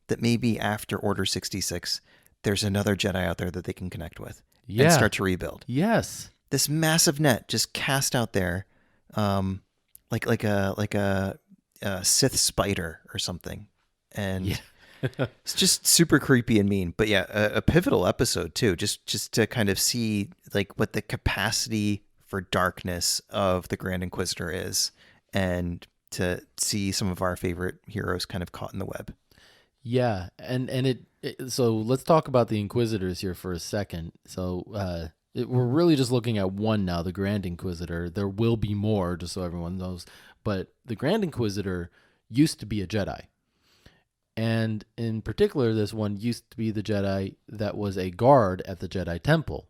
that maybe after Order 66, there's another Jedi out there that they can connect with and start to rebuild. Yes, this massive net just cast out there, like a Sith spider or something. And it's just super creepy and mean. But yeah, a pivotal episode too, just to kind of see like what the capacity for darkness of the Grand Inquisitor is, and to see some of our favorite heroes kind of caught in the web. Yeah, and so let's talk about the Inquisitors here for a second. So we're really just looking at one now, the Grand Inquisitor. There will be more, just so everyone knows. But the Grand Inquisitor used to be a Jedi. And in particular, this one used to be the Jedi that was a guard at the Jedi Temple.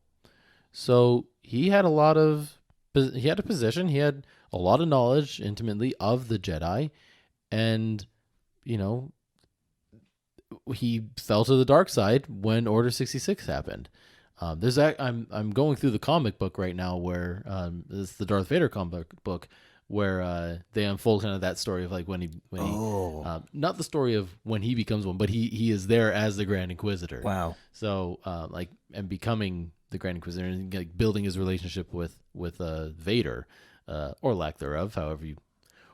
So he had a position, he had a lot of knowledge intimately of the Jedi, and, he fell to the dark side when Order 66 happened. I'm going through the comic book right now where it's the Darth Vader comic book, where they unfold kind of that story of like when he not the story of when he becomes one, but he is there as the Grand Inquisitor. Wow. So and becoming the Grand Inquisitor and like building his relationship with Vader, or lack thereof,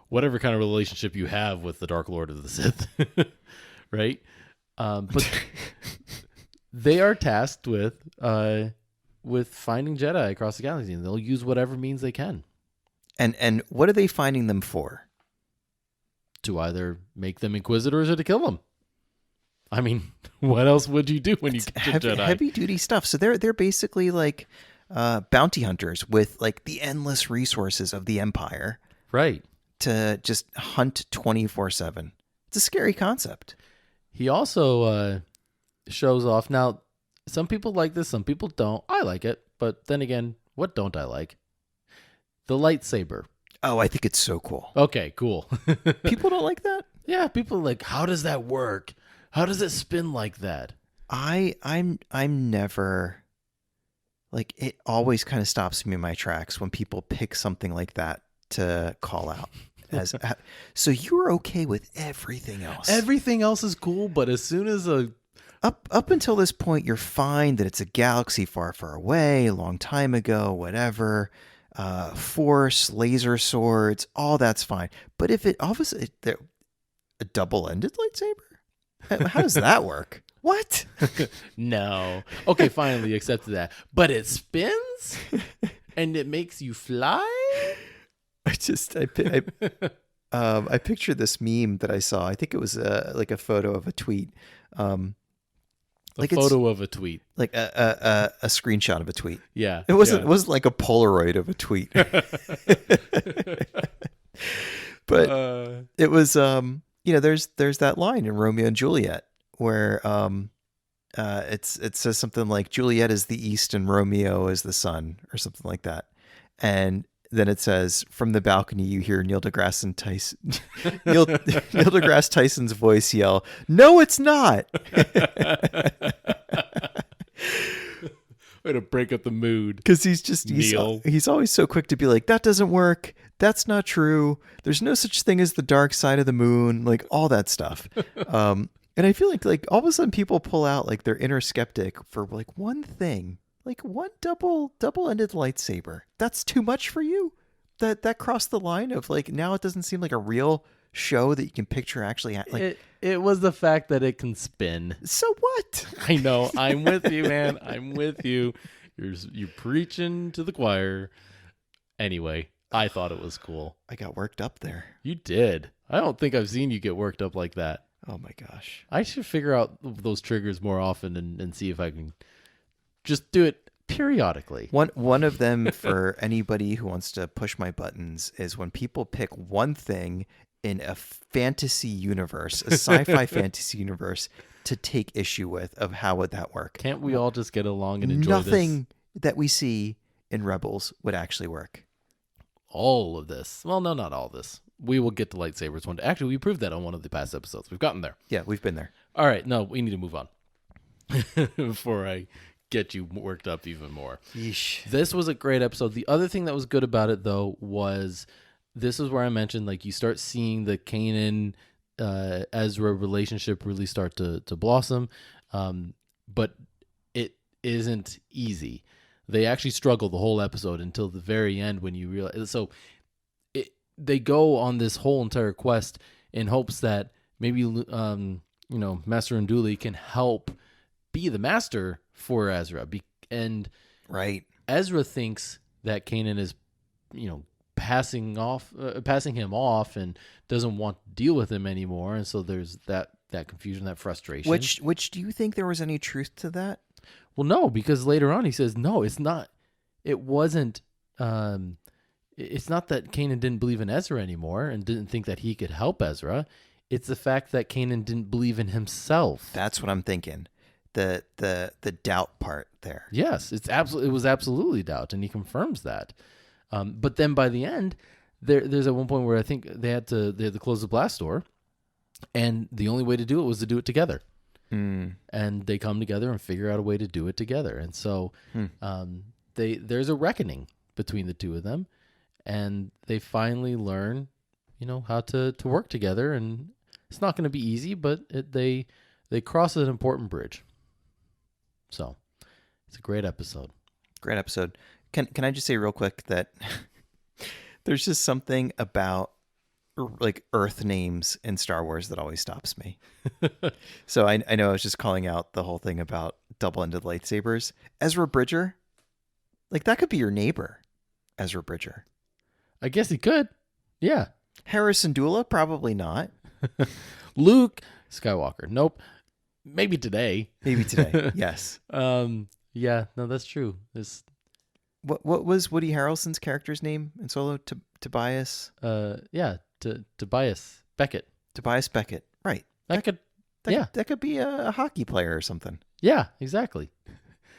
whatever kind of relationship you have with the Dark Lord of the Sith, right? But they are tasked with finding Jedi across the galaxy, and they'll use whatever means they can. And what are they finding them for? To either make them Inquisitors or to kill them. I mean, what else would you do when you get Jedi? Heavy duty stuff. So they're basically like bounty hunters with like the endless resources of the Empire, right? To just hunt 24/7. It's a scary concept. He also shows off. Now, some people like this, some people don't. I like it, but then again, what don't I like? The lightsaber. Oh, I think it's so cool. Okay, cool. People don't like that? Yeah, people are like, how does that work? How does it spin like that? I'm never like, it always kind of stops me in my tracks when people pick something like that to call out as so you're okay with everything else. Everything else is cool, but as soon as up until this point, you're fine that it's a galaxy far, far away, a long time ago, whatever. Force, laser swords, all that's fine. But if it obviously a double-ended lightsaber, how does that work? What? No. Okay, finally accepted that. But it spins and it makes you fly. I pictured this meme that I saw. I think it was like a photo of a tweet. A photo of a tweet, like a screenshot of a tweet. Yeah, it wasn't like a Polaroid of a tweet, but it was there's that line in Romeo and Juliet where it says something like Juliet is the east and Romeo is the sun or something like that, and then it says from the balcony you hear Neil deGrasse Tyson's voice yell, "No, it's not." Way to break up the mood. Because Neil. he's always so quick to be like, that doesn't work. That's not true. There's no such thing as the dark side of the moon. Like all that stuff. And I feel like all of a sudden people pull out like their inner skeptic for like one thing, like one double-ended lightsaber. That's too much for you. That crossed the line of like, now it doesn't seem like a real show that you can picture actually. It was the fact that it can spin. So what? I know. I'm with you, man. I'm with you. You're preaching to the choir. Anyway, I thought it was cool. I got worked up there. You did. I don't think I've seen you get worked up like that. Oh my gosh. I should figure out those triggers more often and see if I can just do it periodically. One of them for anybody who wants to push my buttons is when people pick one thing in a fantasy universe, a sci-fi fantasy universe, to take issue with. Of how would that work? Can't we all just get along and enjoy Nothing that we see in Rebels would actually work. all of this? Well, no, not all of this. We will get to lightsabers one day. Actually, we proved that on one of the past episodes. We've gotten there. Yeah, we've been there. All right. No, we need to move on before I get you worked up even more. Yeesh. This was a great episode. The other thing that was good about it, though, was this is where I mentioned, like, you start seeing the Kanan Ezra relationship really start to blossom, but it isn't easy. They actually struggle the whole episode until the very end when you realize. So they go on this whole entire quest in hopes that maybe Master Unduli can help be the master for Ezra. And right, Ezra thinks that Kanan is, passing him off and doesn't want to deal with him anymore. And so there's that confusion, that frustration. Which do you think there was any truth to that? Well, no, because later on he says, no, it's not. It wasn't. It's not that Kanan didn't believe in Ezra anymore and didn't think that he could help Ezra. It's the fact that Kanan didn't believe in himself. That's what I'm thinking. The doubt part there. Yes, it was absolutely doubt, and he confirms that. But then by the end, there's at one point where I think they had to close the blast door, and the only way to do it was to do it together. And they come together and figure out a way to do it together. And so there's a reckoning between the two of them, and they finally learn, how to work together. And it's not going to be easy, but they cross an important bridge. So it's a great episode. Great episode. Can I just say real quick that there's just something about like Earth names in Star Wars that always stops me. So I know I was just calling out the whole thing about double-ended lightsabers. Ezra Bridger, like that could be your neighbor, Ezra Bridger. I guess he could. Yeah. Harrison Dula, probably not. Luke Skywalker, nope. Maybe today. Yes. Yeah, no, that's true. What was Woody Harrelson's character's name in Solo? Tobias? Tobias Beckett. Tobias Beckett, right. That could be a hockey player or something. Yeah, exactly.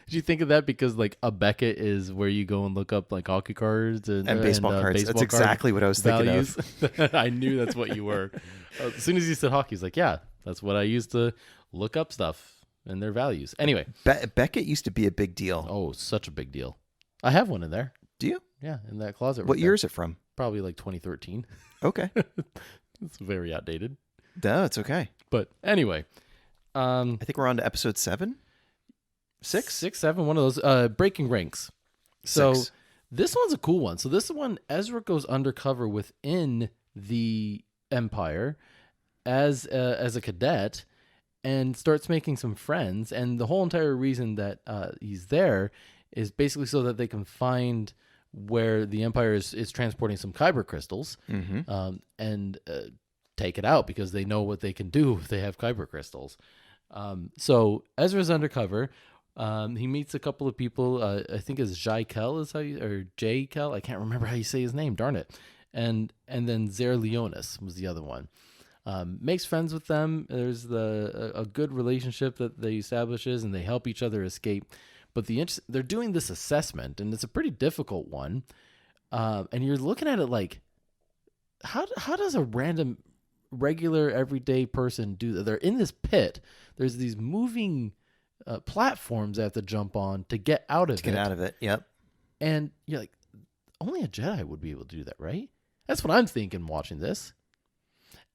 Did you think of that because like a Beckett is where you go and look up like hockey cards and baseball cards? That's exactly what I was thinking of. I knew that's what you were. As soon as you said hockey, he's like, yeah, that's what I used to look up stuff and their values. Anyway. Beckett used to be a big deal. Oh, such a big deal. I have one in there. Do you? Yeah, in that closet. What year is it from? Probably like 2013. Okay. It's very outdated. No, it's okay. But anyway. I think we're on to episode 7? 6? 6, 7, one of those. Breaking Ranks. So 6. This one's a cool one. So this one, Ezra goes undercover within the Empire as a cadet and starts making some friends. And the whole entire reason that he's there is basically so that they can find where the Empire is transporting some kyber crystals and take it out because they know what they can do if they have kyber crystals. So Ezra's undercover. He meets a couple of people. I think it's Jai Kel or Jay Kel. I can't remember how you say his name. Darn it. And then Zer Leonis was the other one. Makes friends with them. There's a good relationship that they establishes, and they help each other escape. But they're doing this assessment, and it's a pretty difficult one. And you're looking at it like, how does a random, regular, everyday person do that? They're in this pit. There's these moving platforms they have to jump on to get out of it. Get out of it. Yep. And you're like, only a Jedi would be able to do that, right? That's what I'm thinking watching this.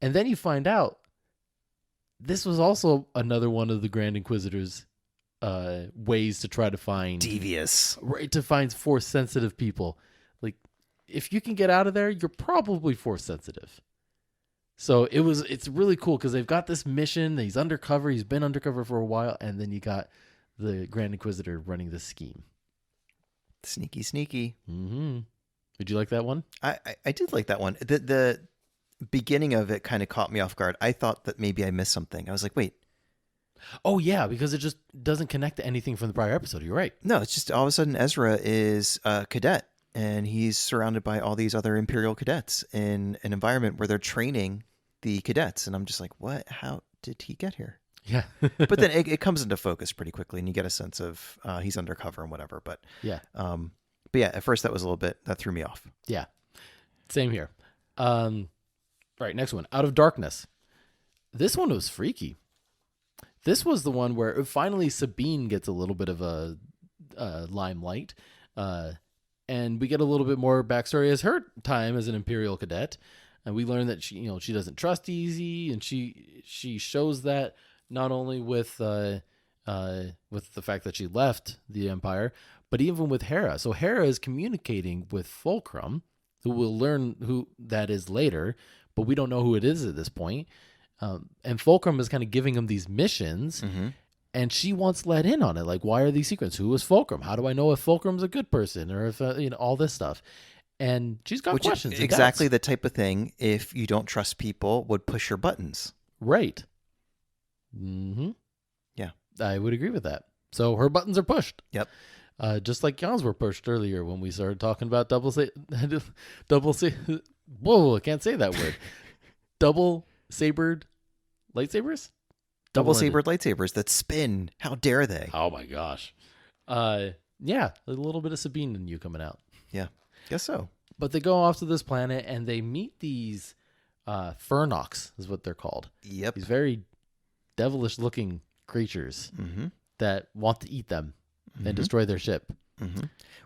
And then you find out this was also another one of the Grand Inquisitors' ways to try to find Devious. Right, to find force sensitive people. Like, if you can get out of there, you're probably force sensitive. So it's really cool because they've got this mission. He's undercover. He's been undercover for a while, and then you got the Grand Inquisitor running this scheme. Sneaky, sneaky. Mm-hmm. Did you like that one? I did like that one. The beginning of it kind of caught me off guard. I thought that maybe I missed something. I was like, wait. Oh, yeah, because it just doesn't connect to anything from the prior episode. You're right. No, it's just all of a sudden Ezra is a cadet, and he's surrounded by all these other Imperial cadets in an environment where they're training the cadets. And I'm just like, what? How did he get here? Yeah. But then it comes into focus pretty quickly, and you get a sense of he's undercover and whatever. But yeah. But yeah, at first that was a little bit, that threw me off. Yeah. Same here. Right, next one. Out of Darkness. This one was freaky. This was the one where finally Sabine gets a little bit of a limelight. And we get a little bit more backstory as her time as an Imperial cadet. And we learn that she doesn't trust easy, and she shows that not only with the fact that she left the Empire, but even with Hera. So Hera is communicating with Fulcrum, who we'll learn who that is later, but we don't know who it is at this point. And Fulcrum is kind of giving him these missions, and she wants let in on it. Like, why are these secrets? Who is Fulcrum? How do I know if Fulcrum's a good person or if all this stuff? And she's got questions. Is exactly the type of thing, if you don't trust people, would push your buttons. Right. Mm-hmm. Yeah. I would agree with that. So her buttons are pushed. Yep. Just like Jan's were pushed earlier when we started talking about whoa, I can't say that word. Double-sabered lightsabers? Double-sabered lightsabers that spin. How dare they? Oh my gosh. Yeah, a little bit of Sabine in you coming out. Yeah. Guess so. But they go off to this planet and they meet these Fernox, is what they're called. Yep. These very devilish looking creatures that want to eat them and destroy their ship.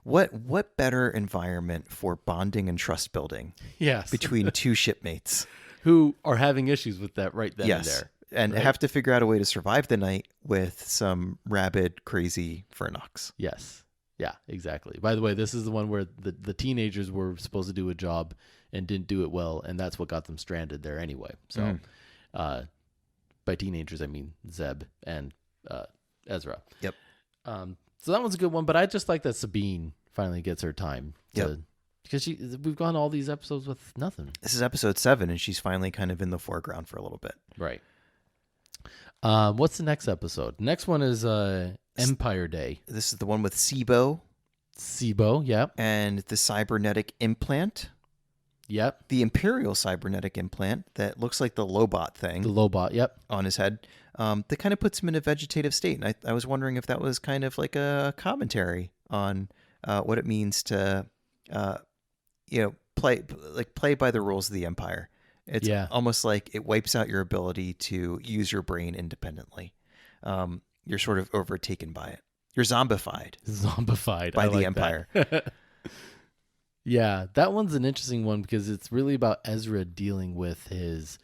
What better environment for bonding and trust building? Yes. Between two shipmates who are having issues with that right then and there. And have to figure out a way to survive the night with some rabid, crazy Fernox. Yes. Yeah, exactly. By the way, this is the one where the teenagers were supposed to do a job and didn't do it well, and that's what got them stranded there anyway. So by teenagers, I mean Zeb and Ezra. Yep. So that one's a good one, but I just like that Sabine finally gets her time. Because we've gone all these episodes with nothing. This is episode 7, and she's finally kind of in the foreground for a little bit. Right. What's the next episode? Next one is Empire Day. This is the one with Sibo. Sibo, yep. And the cybernetic implant. Yep. The Imperial cybernetic implant that looks like the Lobot thing. The Lobot, yep. On his head. That kind of puts him in a vegetative state. And I was wondering if that was kind of like a commentary on what it means to, play by the rules of the Empire. It's almost like it wipes out your ability to use your brain independently. You're sort of overtaken by it. You're zombified. By the Empire. Yeah, that one's an interesting one because it's really about Ezra dealing with his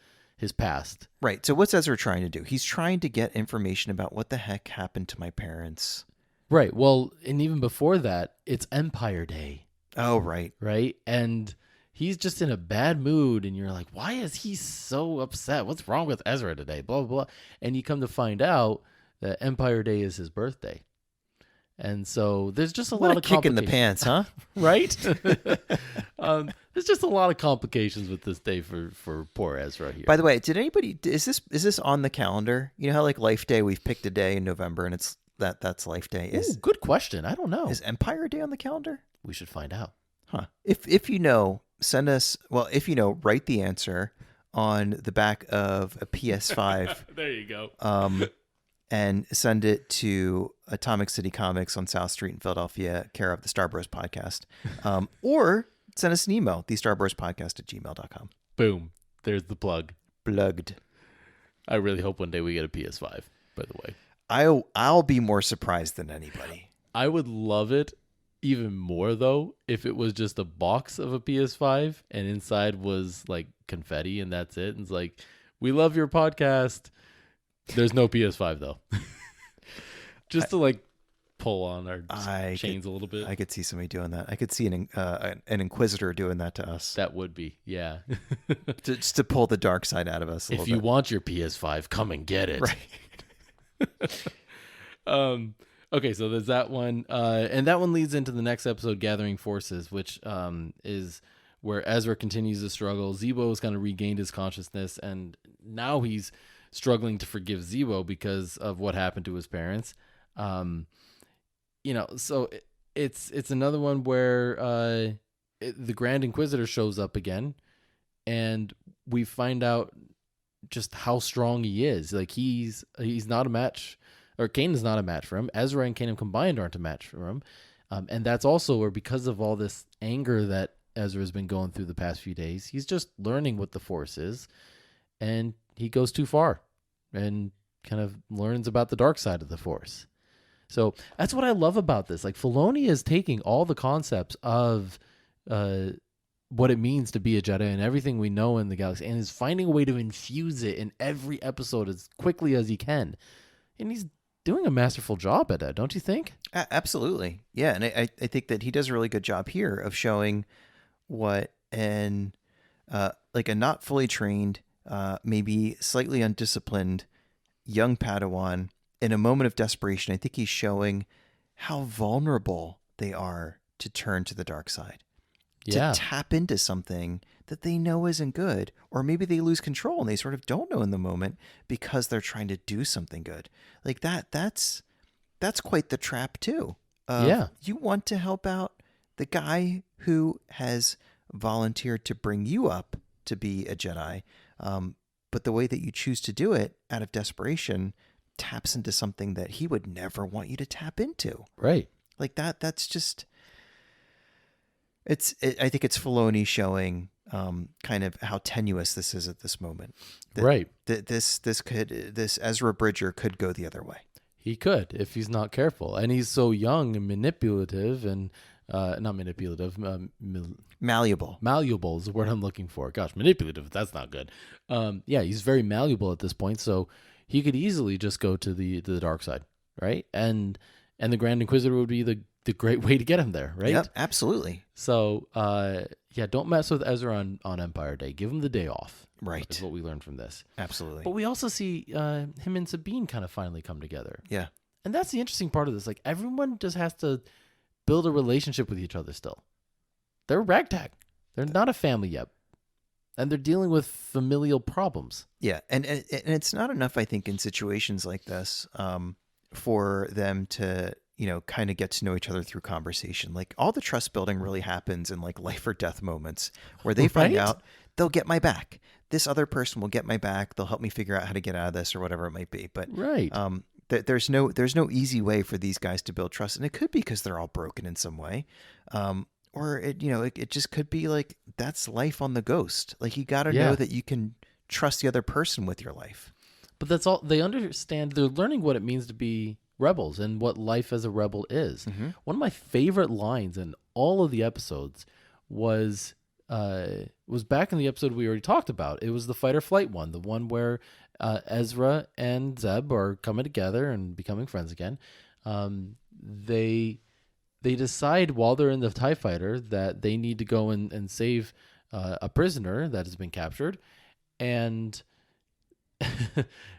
past. Right. So what's Ezra trying to do? He's trying to get information about what the heck happened to my parents. Right. Well, and even before that, it's Empire Day. Oh, right. Right. And he's just in a bad mood, and you're like, why is he so upset? What's wrong with Ezra today? Blah, blah, blah. And you come to find out that Empire Day is his birthday. And so there's just a lot of kick in the pants, huh? Right? There's just a lot of complications with this day for poor Ezra here. By the way, is this on the calendar? You know how like Life Day, we've picked a day in November and it's that's Life Day. Ooh, good question. I don't know. Is Empire Day on the calendar? We should find out. Huh. If you know, send us, write the answer on the back of a PS5. There you go. And send it to Atomic City Comics on South Street in Philadelphia, care of the Star Bros Podcast. Or send us an email, thestarbrspodcast@gmail.com. Boom. There's the plug. Plugged. I really hope one day we get a PS5, by the way. I'll be more surprised than anybody. I would love it even more though if it was just a box of a PS5 and inside was like confetti and that's it. And it's like, we love your podcast. There's no PS5 though. Just to like pull on our chains a little bit. I could see somebody doing that. I could see an Inquisitor doing that to us. That would be, yeah. Just to pull the dark side out of us a little bit. If you want your PS5, come and get it. Right. Okay, so there's that one. And that one leads into the next episode, Gathering Forces, which is where Ezra continues to struggle. Zebo has kind of regained his consciousness, and now he's struggling to forgive Zebo because of what happened to his parents. So it's another one where the Grand Inquisitor shows up again, and we find out just how strong he is. Like he's not a match, or Kanan is not a match for him. Ezra and Kanan combined aren't a match for him, and that's also where, because of all this anger that Ezra has been going through the past few days, he's just learning what the Force is, and he goes too far, and kind of learns about the dark side of the Force. So that's what I love about this. Like, Filoni is taking all the concepts of what it means to be a Jedi and everything we know in the galaxy, and is finding a way to infuse it in every episode as quickly as he can. And he's doing a masterful job at it, don't you think? Absolutely. Yeah, and I think that he does a really good job here of showing what a not fully trained, maybe slightly undisciplined young Padawan, in a moment of desperation, I think he's showing how vulnerable they are to turn to the dark side, to tap into something that they know isn't good, or maybe they lose control and they sort of don't know in the moment because they're trying to do something good. Like that's quite the trap too. You want to help out the guy who has volunteered to bring you up to be a Jedi, but the way that you choose to do it out of desperation taps into something that he would never want you to tap into. Right. Like that's just, I think it's Filoni showing kind of how tenuous this is at this moment. Right. This Ezra Bridger could go the other way. He could, if he's not careful. And he's so young and manipulative and not manipulative, malleable. Malleable is the word I'm looking for. Gosh, manipulative, that's not good. He's very malleable at this point, so he could easily just go to the dark side, right? And the Grand Inquisitor would be the great way to get him there, right? Yep, absolutely. So, don't mess with Ezra on Empire Day. Give him the day off. Right. That's what we learned from this. Absolutely. But we also see him and Sabine kind of finally come together. Yeah. And that's the interesting part of this. Like, everyone just has to build a relationship with each other still. They're ragtag. They're not a family yet. And they're dealing with familial problems. Yeah, and it's not enough, I think, in situations like this for them to, kind of get to know each other through conversation. Like, all the trust building really happens in like life or death moments where they find out they'll get my back. This other person will get my back. They'll help me figure out how to get out of this or whatever it might be. But there's no easy way for these guys to build trust, and it could be because they're all broken in some way. Or it just could be like that's life on the Ghost. Like, you got to know that you can trust the other person with your life. But that's all they understand. They're learning what it means to be rebels and what life as a rebel is. Mm-hmm. One of my favorite lines in all of the episodes was back in the episode we already talked about. It was the fight or flight one, the one where Ezra and Zeb are coming together and becoming friends again. They decide while they're in the TIE fighter that they need to go and save a prisoner that has been captured, and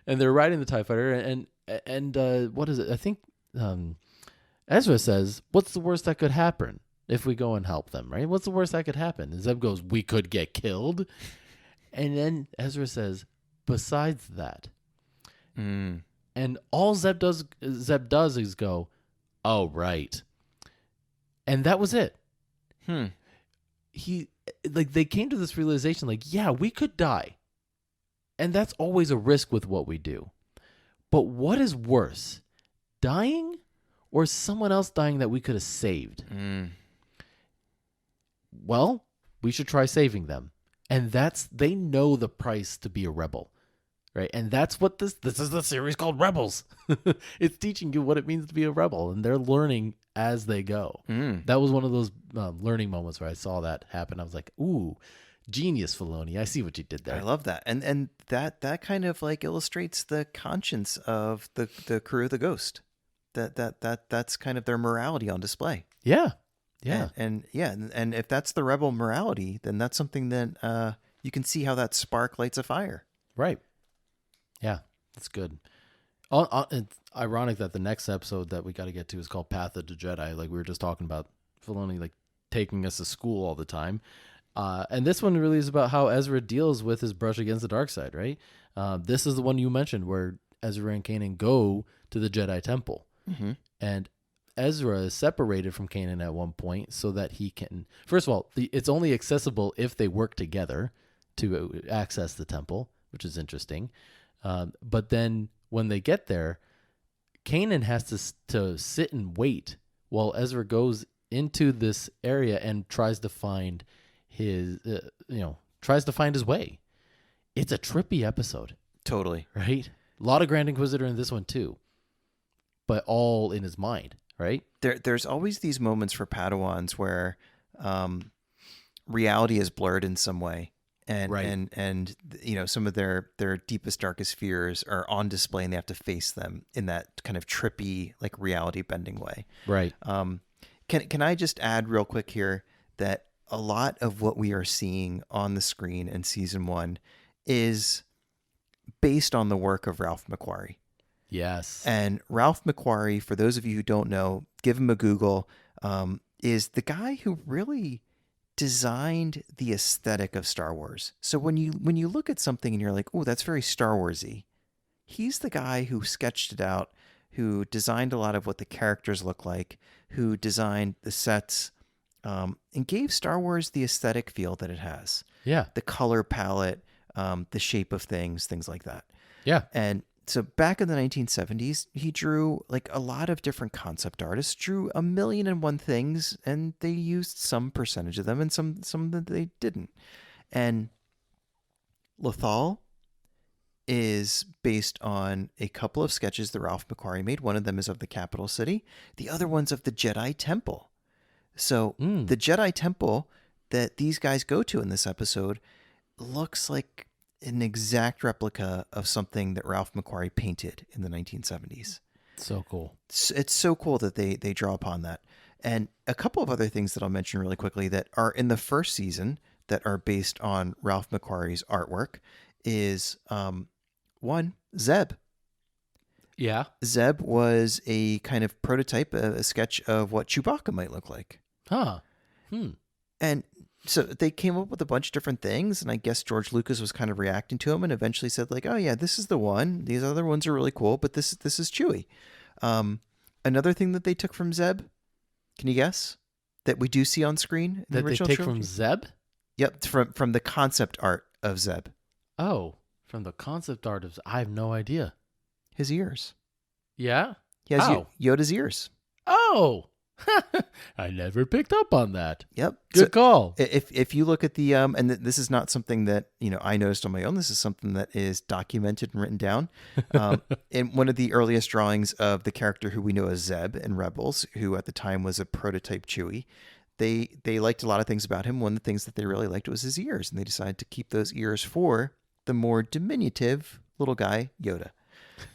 and they're riding the TIE fighter, and what is it? I think Ezra says, "What's the worst that could happen if we go and help them?" Right? What's the worst that could happen? And Zeb goes, "We could get killed," and then Ezra says, "Besides that," and all Zeb does is go, "Oh, right." And that was it. They came to this realization, like, yeah, we could die. And that's always a risk with what we do. But what is worse, dying or someone else dying that we could have saved? Well, we should try saving them. And they know the price to be a rebel. right? And that's what this is the series called Rebels. It's teaching you what it means to be a rebel, and they're learning as they go. That was one of those learning moments where I saw that happen. I was like, ooh, genius, Filoni. I see what you did there. I love that. And that kind of like illustrates the conscience of the crew of the Ghost. That's kind of their morality on display. Yeah. Yeah. And if that's the rebel morality, then that's something that you can see how that spark lights a fire. Right. Yeah, that's good. It's ironic that the next episode that we got to get to is called Path of the Jedi. Like we were just talking about Filoni, like taking us to school all the time. And this one really is about how Ezra deals with his brush against the dark side, right? This is the one you mentioned where Ezra and Kanan go to the Jedi Temple. Mm-hmm. And Ezra is separated from Kanan at one point so that he can... First of all, it's only accessible if they work together to access the temple, which is interesting. But then when they get there, Kanan has to sit and wait while Ezra goes into this area and tries to find his way. It's a trippy episode. Totally. Right? A lot of Grand Inquisitor in this one too, but all in his mind, right? There's always these moments for Padawans where reality is blurred in some way. And, Right. and some of their deepest, darkest fears are on display, and they have to face them in that kind of trippy, like reality bending way. Right. Can I just add real quick here that a lot of what we are seeing on the screen in season 1 is based on the work of Ralph McQuarrie. Yes. And Ralph McQuarrie, for those of you who don't know, give him a Google, is the guy who really designed the aesthetic of Star Wars. So when you look at something and you're like, oh, that's very Star Wars-y, he's the guy who sketched it out, who designed a lot of what the characters look like, who designed the sets, and gave Star Wars the aesthetic feel that it has. Yeah. The color palette, the shape of things like that. Yeah. And so back in the 1970s, he drew, like a lot of different concept artists drew 1,000,001 things, and they used some percentage of them and some that they didn't. And Lothal is based on a couple of sketches that Ralph McQuarrie made. One of them is of the capital city. The other one's of the Jedi Temple. So the Jedi Temple that these guys go to in this episode looks like an exact replica of something that Ralph McQuarrie painted in the 1970s. So cool. It's so cool that they draw upon that. And a couple of other things that I'll mention really quickly that are in the first season that are based on Ralph McQuarrie's artwork is one, Zeb. Yeah. Zeb was a kind of prototype, a sketch of what Chewbacca might look like. Huh. And so they came up with a bunch of different things, and I guess George Lucas was kind of reacting to them and eventually said, like, oh yeah, this is the one. These other ones are really cool, but this is Chewie. Another thing that they took from Zeb, can you guess? That we do see on screen in That the they original take trilogy? from Zeb? Yep, from the concept art of Zeb. Oh, from the concept art of... I have no idea. His ears. Yeah? He has How? Yoda's ears. Oh! I never picked up on that. Yep. Good So call. if you look at the and this is not something that I noticed on my own. This is something that is documented and written down. In one of the earliest drawings of the character who we know as Zeb in Rebels, who at the time was a prototype Chewie, they liked a lot of things about him. One of the things that they really liked was his ears, and they decided to keep those ears for the more diminutive little guy Yoda.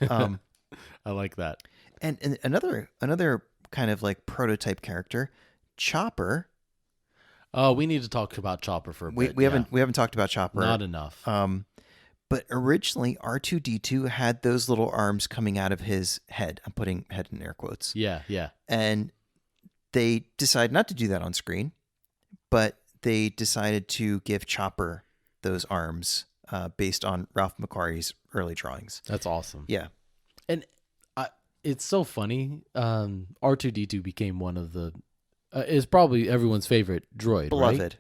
I like that. And another kind of like prototype character, Chopper. Oh, we need to talk about Chopper for a bit. We haven't talked about Chopper. Not enough. But originally R2D2 had those little arms coming out of his head. I'm putting head in air quotes. Yeah. And they decided not to do that on screen, but they decided to give Chopper those arms based on Ralph McQuarrie's early drawings. That's awesome. Yeah. And it's so funny. R2D2 became one of the... is probably everyone's favorite droid, Beloved. right?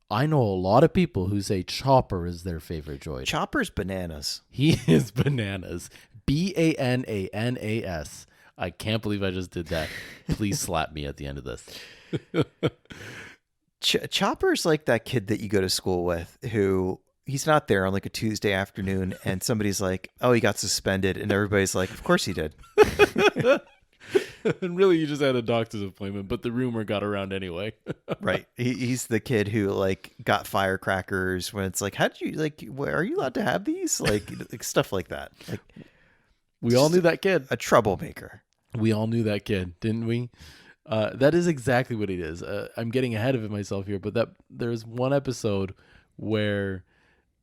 I know a lot of people who say Chopper is their favorite droid. Chopper's bananas. He is bananas. Bananas. I can't believe I just did that. Please slap me at the end of this. Chopper's like that kid that you go to school with who, he's not there on like a Tuesday afternoon, and somebody's like, "Oh, he got suspended," and everybody's like, "Of course he did." And really, you just had a doctor's appointment, but the rumor got around anyway. Right. He's the kid who like got firecrackers when it's like, how did you like? Are you allowed to have these? Like stuff like that. Like We all knew that kid. a troublemaker. We all knew that kid, didn't we? That is exactly what it is. I'm getting ahead of myself here, but there's one episode where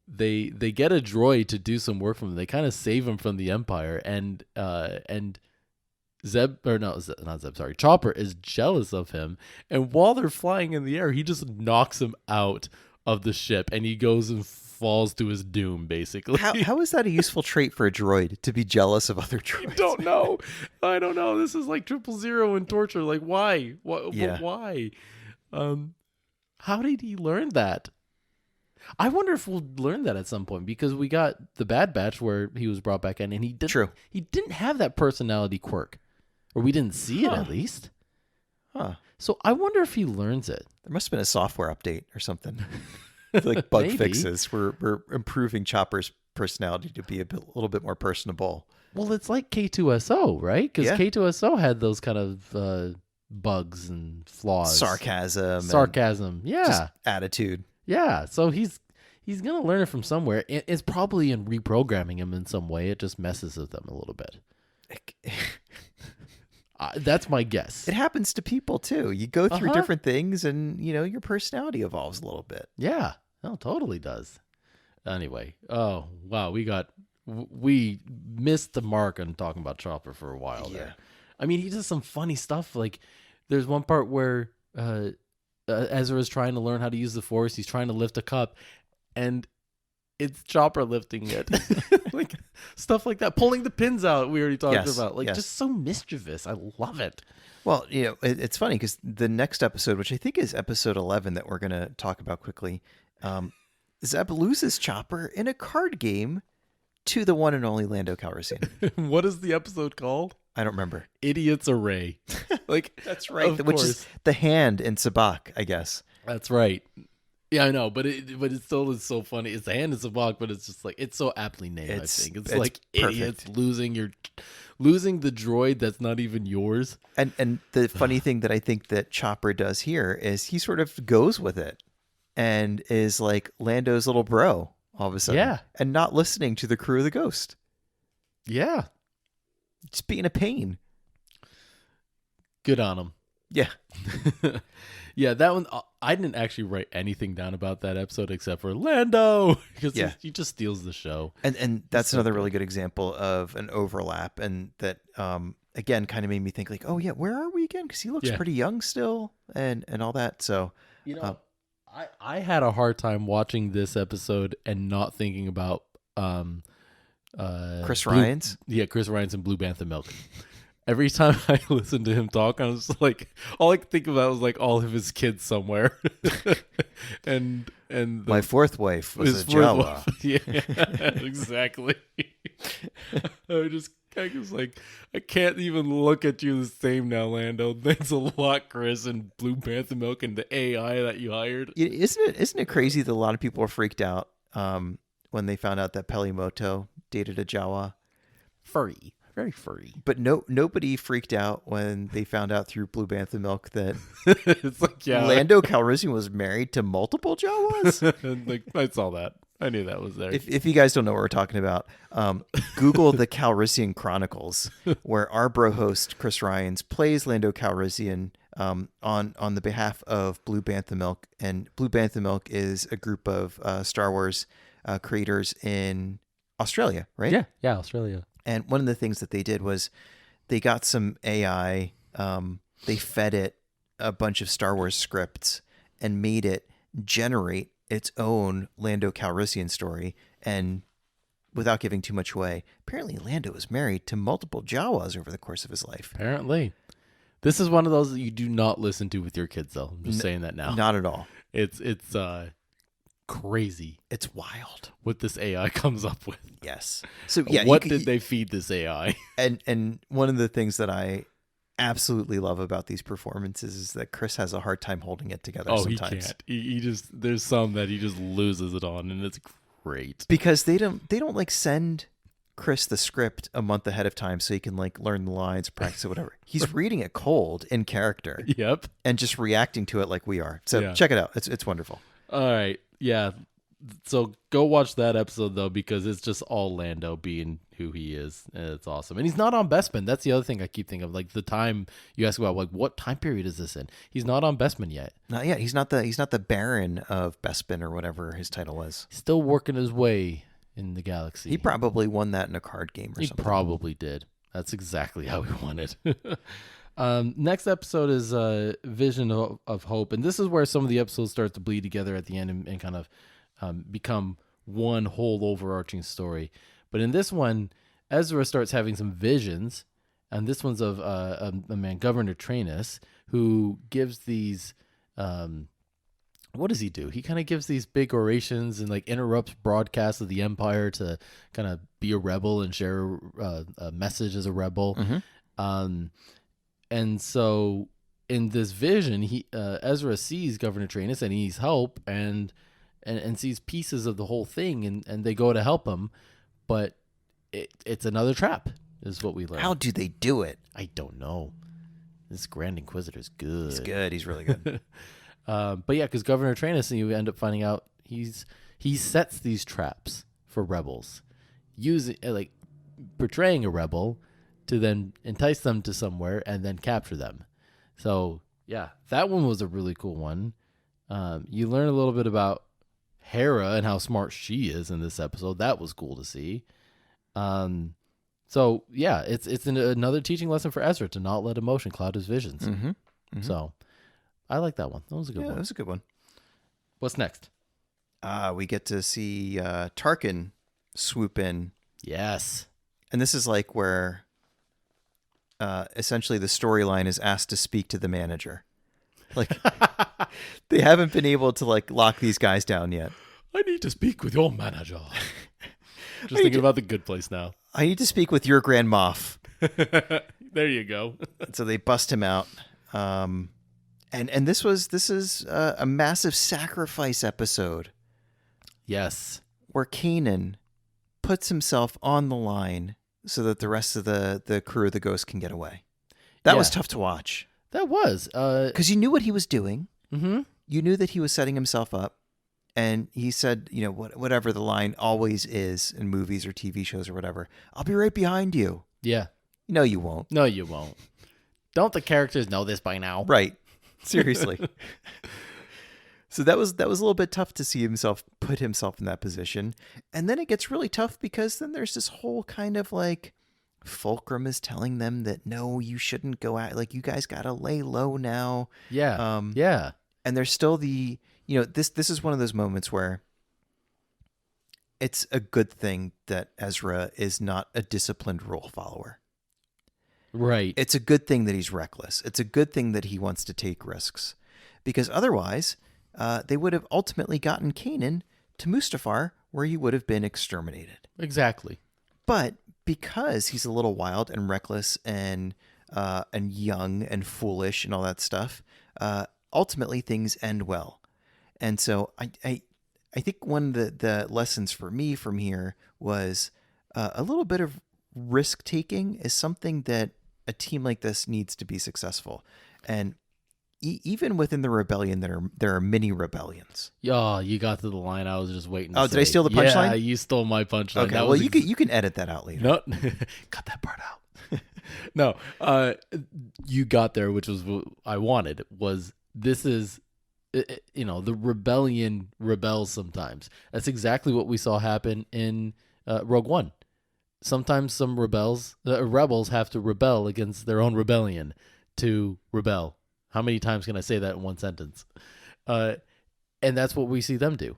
they get a droid to do some work for them. They kind of save him from the Empire, and Chopper is jealous of him, and while they're flying in the air, he just knocks him out of the ship, and he goes and falls to his doom, basically. How is that a useful trait for a droid to be jealous of other droids? I don't know. This is like 000 and torture. Like, why? Yeah. Why? How did he learn that? I wonder if we'll learn that at some point, because we got the Bad Batch where he was brought back in, and he didn't have that personality quirk, or we didn't see it at least. Huh. So I wonder if he learns it. There must have been a software update or something. Like bug Maybe. fixes. We're improving Chopper's personality to be a little bit more personable. Well, it's like K2SO, right? Because Yeah. K2SO had those kind of bugs and flaws. Sarcasm. Yeah. Just attitude. Yeah. So he's going to learn it from somewhere. It's probably in reprogramming him in some way. It just messes with them a little bit. That's my guess. It happens to people too. You go through Uh-huh. different things, and your personality evolves a little bit. Yeah. No, totally does. Anyway. Oh, wow. We missed the mark on talking about Chopper for a while there. I mean, he does some funny stuff. Like, there's one part where Ezra's trying to learn how to use the Force. He's trying to lift a cup, and it's Chopper lifting it. Like, stuff like that. Pulling the pins out, we already talked about. Like, just so mischievous. I love it. Well, it's funny because the next episode, which I think is episode 11 that we're going to talk about quickly, Zeb loses Chopper in a card game to the one and only Lando Calrissian. What is the episode called? I don't remember. Idiot's Array. Like, That's right. of Which course. is the hand in Sabak, I guess. That's right. Yeah, I know, but it still is so funny. It's the hand in Sabak, but it's just like, it's so aptly named. I think it's like idiots perfect. losing the droid that's not even yours. And the funny thing that I think that Chopper does here is he sort of goes with it and is like Lando's little bro all of a sudden. Yeah. And not listening to the crew of the Ghost. Yeah, Just being a pain. good on him. Yeah. Yeah, that one, I didn't actually write anything down about that episode except for Lando, because he just steals the show. And that's so another good. really good example of an overlap, and that again kind of made me think like, oh yeah, where are we again? Because he looks pretty young still, and all that. So I had a hard time watching this episode and not thinking about Chris Ryan's. Chris Ryan's and Blue Bantha Milk. Every time I listened to him talk, I was like, all I could think about was like all of his kids somewhere, and My fourth wife was his a fourth Jawa. wife. Yeah, exactly. I was like, I can't even look at you the same now, Lando. Thanks a lot, Chris, and Blue Panther Milk and the AI that you hired. Isn't it crazy that a lot of people were freaked out when they found out that Pelimoto dated a Jawa? Furry. Very furry. But nobody freaked out when they found out through Blue Bantha Milk that It's like, yeah. Lando Calrissian was married to multiple Jawas. Like, I saw that. I knew that was there. If you guys don't know what we're talking about, Google the Calrissian Chronicles, where our bro host Chris Ryans plays Lando Calrissian on the behalf of Blue Bantha Milk, and Blue Bantha Milk is a group of Star Wars creators in Australia, right? Yeah, Australia. And one of the things that they did was they got some AI, they fed it a bunch of Star Wars scripts and made it generate its own Lando Calrissian story. And without giving too much away, apparently Lando was married to multiple Jawas over the course of his life. Apparently. This is one of those that you do not listen to with your kids, though. I'm just saying that now. Not at all. It's crazy It's wild. what this AI comes up with. Yes. So yeah, What did they feed this AI? And one of the things that I absolutely love about these performances is that Chris has a hard time holding it together sometimes. He can't. He just, there's some that he just loses it on, and it's great. Because they don't like send Chris the script a month ahead of time so he can like learn the lines, practice it, whatever. He's reading it cold in character. Yep. And just reacting to it like we are. So Yeah. check it out. It's wonderful. All right. Yeah. So go watch that episode though, because it's just all Lando being who he is, and it's awesome. And he's not on Bespin. That's the other thing I keep thinking of. Like the time you ask about, like what time period is this in? He's not on Bespin yet. Not yet. He's not the Baron of Bespin or whatever his title was. Still working his way in the galaxy. He probably won that in a card game or He something. probably did. That's exactly how he won it. Next episode is Vision of Hope, and this is where some of the episodes start to bleed together at the end and kind of become one whole overarching story. But in this one, Ezra starts having some visions, and this one's of a man, Governor Trainus, who gives these. What does he do? He kind of gives these big orations and like interrupts broadcasts of the Empire to kind of be a rebel and share a message as a rebel. Mm-hmm. And so in this vision, Ezra sees Governor Trainus and he needs help and sees pieces of the whole thing, and they go to help him, but it's another trap, is what we learn. How do they do it? I don't know. This Grand Inquisitor is good. He's good. He's really good. But yeah, because Governor Trainus, and you end up finding out he sets these traps for rebels, using like portraying a rebel to then entice them to somewhere and then capture them. So yeah, that one was a really cool one. You learn a little bit about Hera and how smart she is in this episode. That was cool to see. So yeah, it's another teaching lesson for Ezra to not let emotion cloud his visions. Mm-hmm. Mm-hmm. So I like that one. That was a good Yeah, one. that was a good one. What's next? We get to see Tarkin swoop in. Yes. And this is like where essentially the storyline is asked to speak to the manager. Like they haven't been able to like lock these guys down yet. I need to speak with your manager. Just thinking about the Good Place now. I need to speak with your Grand Moff. There you go. So they bust him out. And this is a massive sacrifice episode Yes. where Kanan puts himself on the line so that the rest of the crew of the Ghost can get away. That was Yeah. tough to watch That was. because you knew what he was doing. Mm-hmm. You knew that he was setting himself up. And he said, you know, whatever the line always is in movies or TV shows or whatever, I'll be right behind you. Yeah. No, you won't. No, you won't. Don't the characters know this by now? Right. Seriously. So that was a little bit tough to see himself put himself in that position. And then it gets really tough because then there's this whole kind of like Fulcrum is telling them that, no, you shouldn't go out. Like, you guys got to lay low now. Yeah. Yeah. And there's still the, you know, this is one of those moments where it's a good thing that Ezra is not a disciplined rule follower. Right. It's a good thing that he's reckless. It's a good thing that he wants to take risks, because otherwise they would have ultimately gotten Kanan to Mustafar, where he would have been exterminated. Exactly. But because he's a little wild and reckless and young and foolish and all that stuff, ultimately things end well. And so I think one of the lessons for me from here was a little bit of risk taking is something that a team like this needs to be successful. And even within the rebellion, there are mini rebellions. Yeah, you got to the line I was just waiting to Oh, did I say. steal the punchline? Yeah, you stole my punchline. Okay, That well, was you can edit that out later. No, cut that part out. No, you got there, which was what I wanted. This is, you know, the rebellion rebels sometimes. That's exactly what we saw happen in Rogue One. Sometimes some rebels have to rebel against their own rebellion to rebel. How many times can I say that in one sentence? And that's what we see them do.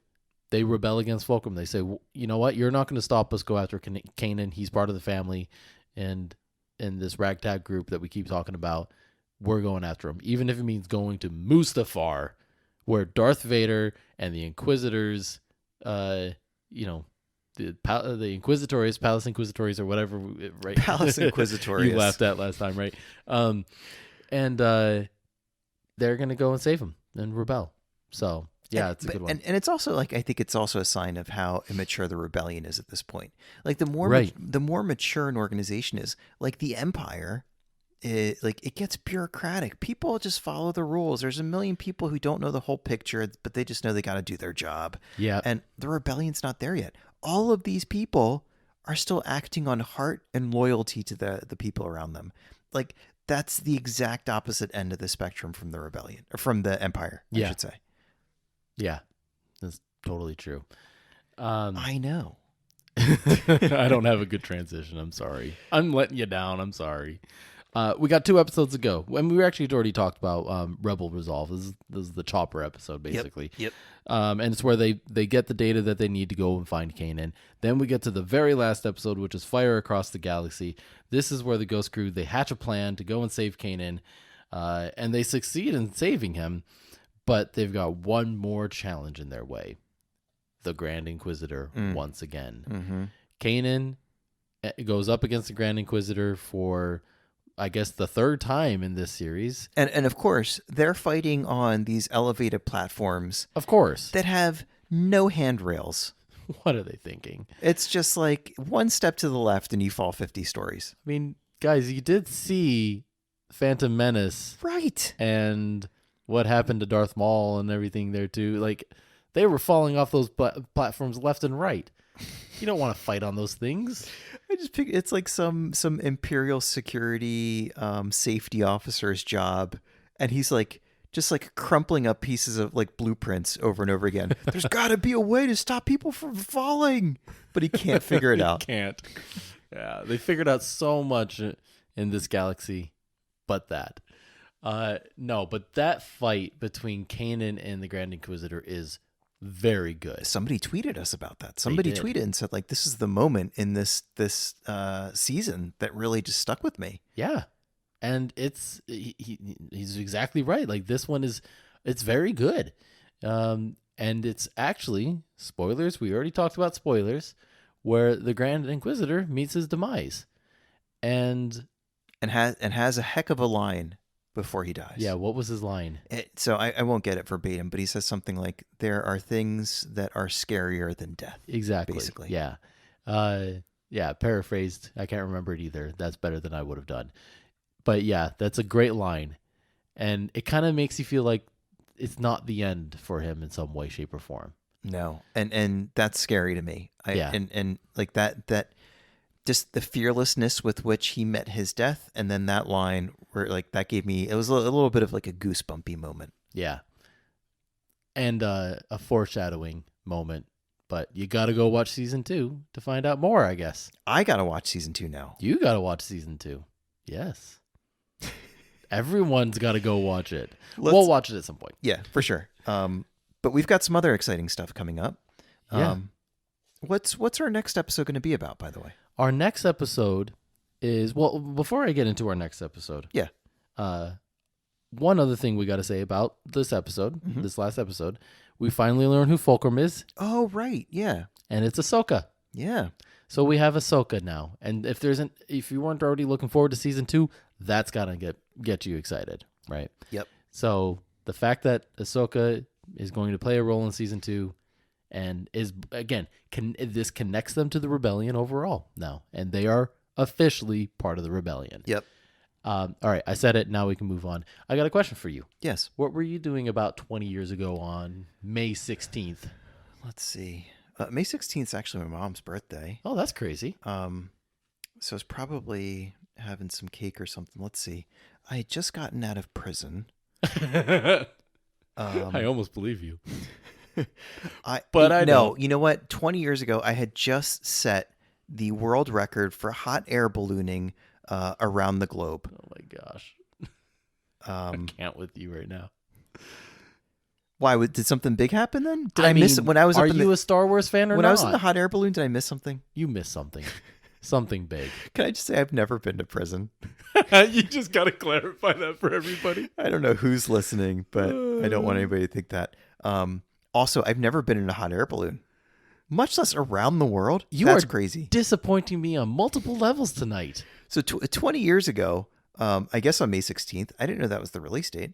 They rebel against Fulcrum. They say, you know what? You're not going to stop us. Go after Kanan. He's part of the family. And in this ragtag group that we keep talking about, we're going after him. Even if it means going to Mustafar, where Darth Vader and the Inquisitors, you know, the Inquisitors, Palace Inquisitors, or whatever, right? Palace Inquisitors. You laughed at last time, right? And they're going to go and save him and rebel. So Yeah, it's a good one. And it's also like, I think it's also a sign of how immature the rebellion is at this point. Like the more mature an organization is, like the Empire, it gets bureaucratic. People just follow the rules. There's a million people who don't know the whole picture, but they just know they got to do their job. Yeah. And the rebellion's not there yet. All of these people are still acting on heart and loyalty to the people around them. That's the exact opposite end of the spectrum from the rebellion, or from the Empire, I should say. Yeah, that's totally true. I know. I don't have a good transition. I'm sorry. I'm letting you down. I'm sorry. We got 2 episodes to go. And we actually already talked about Rebel Resolve. This is the Chopper episode, basically. Yep. And it's where they get the data that they need to go and find Kanan. Then we get to the very last episode, which is Fire Across the Galaxy. This is where the Ghost Crew, they hatch a plan to go and save Kanan. And they succeed in saving him. But they've got one more challenge in their way. The Grand Inquisitor once again. Mm-hmm. Kanan goes up against the Grand Inquisitor for, I guess, the 3rd time in this series. And of course, they're fighting on these elevated platforms. Of course. That have no handrails. What are they thinking? It's just like one step to the left and you fall 50 stories. I mean, guys, you did see Phantom Menace. Right. And what happened to Darth Maul and everything there too. Like, they were falling off those platforms left and right. You don't want to fight on those things. I just pick it's like some Imperial security safety officer's job, and he's like just like crumpling up pieces of like blueprints over and over again. There's got to be a way to stop people from falling, but he can't figure it out. He can't. Yeah, they figured out so much in this galaxy, but that. No, but that fight between Kanan and the Grand Inquisitor is very good. Somebody tweeted us about that. Somebody tweeted and said, like, this is the moment in this season that really just stuck with me. Yeah. And he's exactly right. Like, this one it's very good. And it's actually, spoilers, we already talked about spoilers, where the Grand Inquisitor meets his demise. And has a heck of a line before he dies. Yeah, what was his line? So I won't get it verbatim, but he says something like, there are things that are scarier than death. Exactly. Basically. Yeah. Yeah, paraphrased. I can't remember it either. That's better than I would have done. But yeah, that's a great line. And it kind of makes you feel like it's not the end for him in some way, shape, or form. No. And that's scary to me. And like that just the fearlessness with which he met his death, and then that line where like that gave me, it was a little bit of like a goosebumpy moment. Yeah. And a foreshadowing moment, but you got to go watch season 2 to find out more, I guess. I got to watch season 2 now. You got to watch season 2. Yes. Everyone's got to go watch it. We'll watch it at some point. Yeah, for sure. But we've got some other exciting stuff coming up. Yeah. What's our next episode going to be about, by the way? Our next episode is, well, before I get into our next episode. Yeah. One other thing we got to say about this episode, this last episode, we finally learned who Fulcrum is. Oh, right. Yeah. And it's Ahsoka. Yeah. So we have Ahsoka now. And if you weren't already looking forward to season 2, that's got to get you excited, right? Yep. So the fact that Ahsoka is going to play a role in season 2 and is, again, this connects them to the rebellion overall now. And they are officially part of the rebellion. Yep. All right, I said it. Now we can move on. I got a question for you. Yes. What were you doing about 20 years ago on May 16th? Let's see. May 16th is actually my mom's birthday. Oh, that's crazy. So it's probably having some cake or something. Let's see. I had just gotten out of prison. I almost believe you. I know. No, you know what? 20 years ago, I had just set the world record for hot air ballooning around the globe. Oh my gosh. I can't with you right now. Why? Did something big happen then? Did I miss it when I was? Are you a Star Wars fan or when not? I was in the hot air balloon? Did I miss something? You missed something. Something big. Can I just say I've never been to prison? You just got to clarify that for everybody. I don't know who's listening, but I don't want anybody to think that. Also, I've never been in a hot air balloon, much less around the world. That's crazy. Disappointing me on multiple levels tonight. So 20 years ago, I guess on May 16th, I didn't know that was the release date.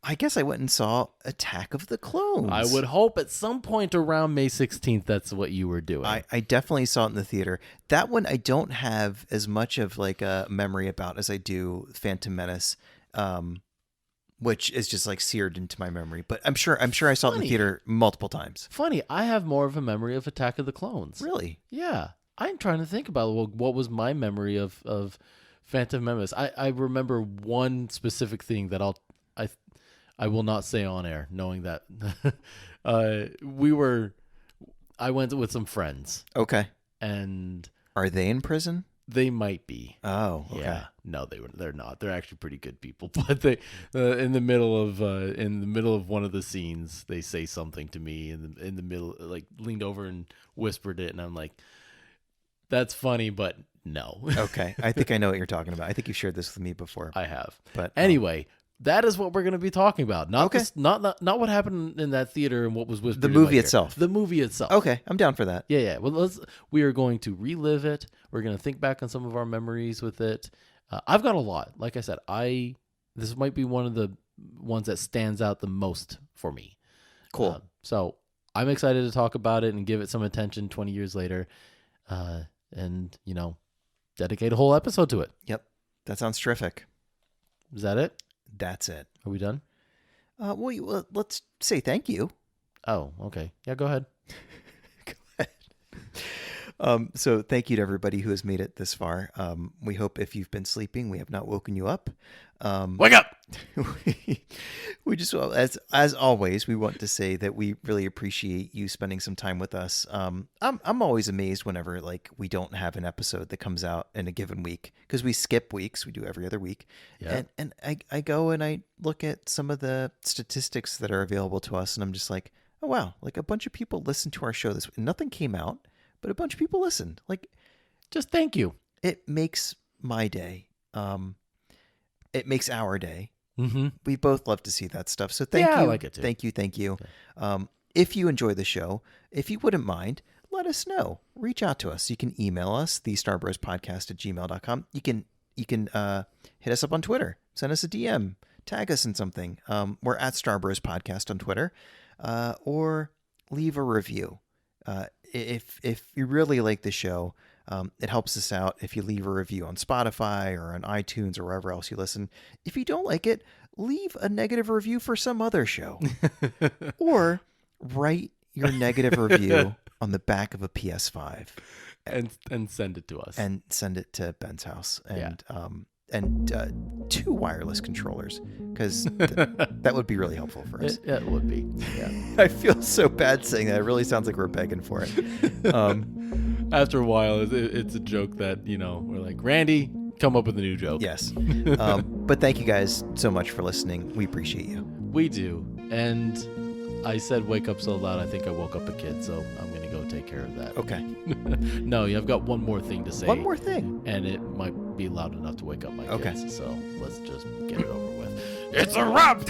I guess I went and saw Attack of the Clones. I would hope at some point around May 16th, that's what you were doing. I definitely saw it in the theater. That one I don't have as much of like a memory about as I do Phantom Menace, which is just like seared into my memory. But I'm sure I saw it in the theater multiple times. Funny, I have more of a memory of Attack of the Clones. Really? Yeah. I'm trying to think about what was my memory of Phantom Menace. I remember one specific thing that I will not say on air, knowing that I went with some friends. Okay. And are they in prison? They might be. Oh, okay. Yeah. No, they're not. They're actually pretty good people. But they in the middle of one of the scenes, they say something to me in the middle, like leaned over and whispered it, and I'm like, "That's funny, but no." Okay. I think I know what you're talking about. I think you shared this with me before. I have. But anyway. That is what we're going to be talking about. Not okay. Not what happened in that theater and what was whispered. The movie itself. The movie itself. Okay, I'm down for that. Yeah. Well, we are going to relive it. We're going to think back on some of our memories with it. I've got a lot. Like I said, this might be one of the ones that stands out the most for me. Cool. So I'm excited to talk about it and give it some attention 20 years later, and dedicate a whole episode to it. Yep, that sounds terrific. Is that it? That's it. Are we done? Well, let's say thank you. Oh, okay. Yeah, go ahead. Go ahead. So thank you to everybody who has made it this far. We hope if you've been sleeping, we have not woken you up. Wake up! We just, as always, we want to say that we really appreciate you spending some time with us. I'm always amazed whenever like we don't have an episode that comes out in a given week because we skip weeks. We do every other week. Yeah. And I go and I look at some of the statistics that are available to us, and I'm just like, oh wow, like a bunch of people listened to our show this week. Nothing came out, but a bunch of people listened. Like, just thank you. It makes my day. It makes our day. Mm-hmm. We both love to see that stuff. So thank you. I like it too. Thank you. Okay. If you enjoy the show, if you wouldn't mind, let us know. Reach out to us. You can email us, thestarbrspodcast@gmail.com. You can hit us up on Twitter. Send us a DM. Tag us in something. We're at Starbros Podcast on Twitter. Or leave a review. If you really like the show, it helps us out if you leave a review on Spotify or on iTunes or wherever else you listen. If you don't like it, leave a negative review for some other show. Or write your negative review on the back of a PS5. And send it to us. And send it to Ben's house. And 2 wireless controllers, because that would be really helpful for us. It would be. Yeah. I feel so bad saying that. It really sounds like we're begging for it. After a while, it's a joke that, we're like, Randy, come up with a new joke. Yes. But thank you guys so much for listening. We appreciate you. We do. And I said wake up so loud, I think I woke up a kid, so I'm going to go take care of that. Okay. No, I've got one more thing to say. One more thing. And it might be loud enough to wake up my kids. Okay. So let's just get it over with. It's a wrap!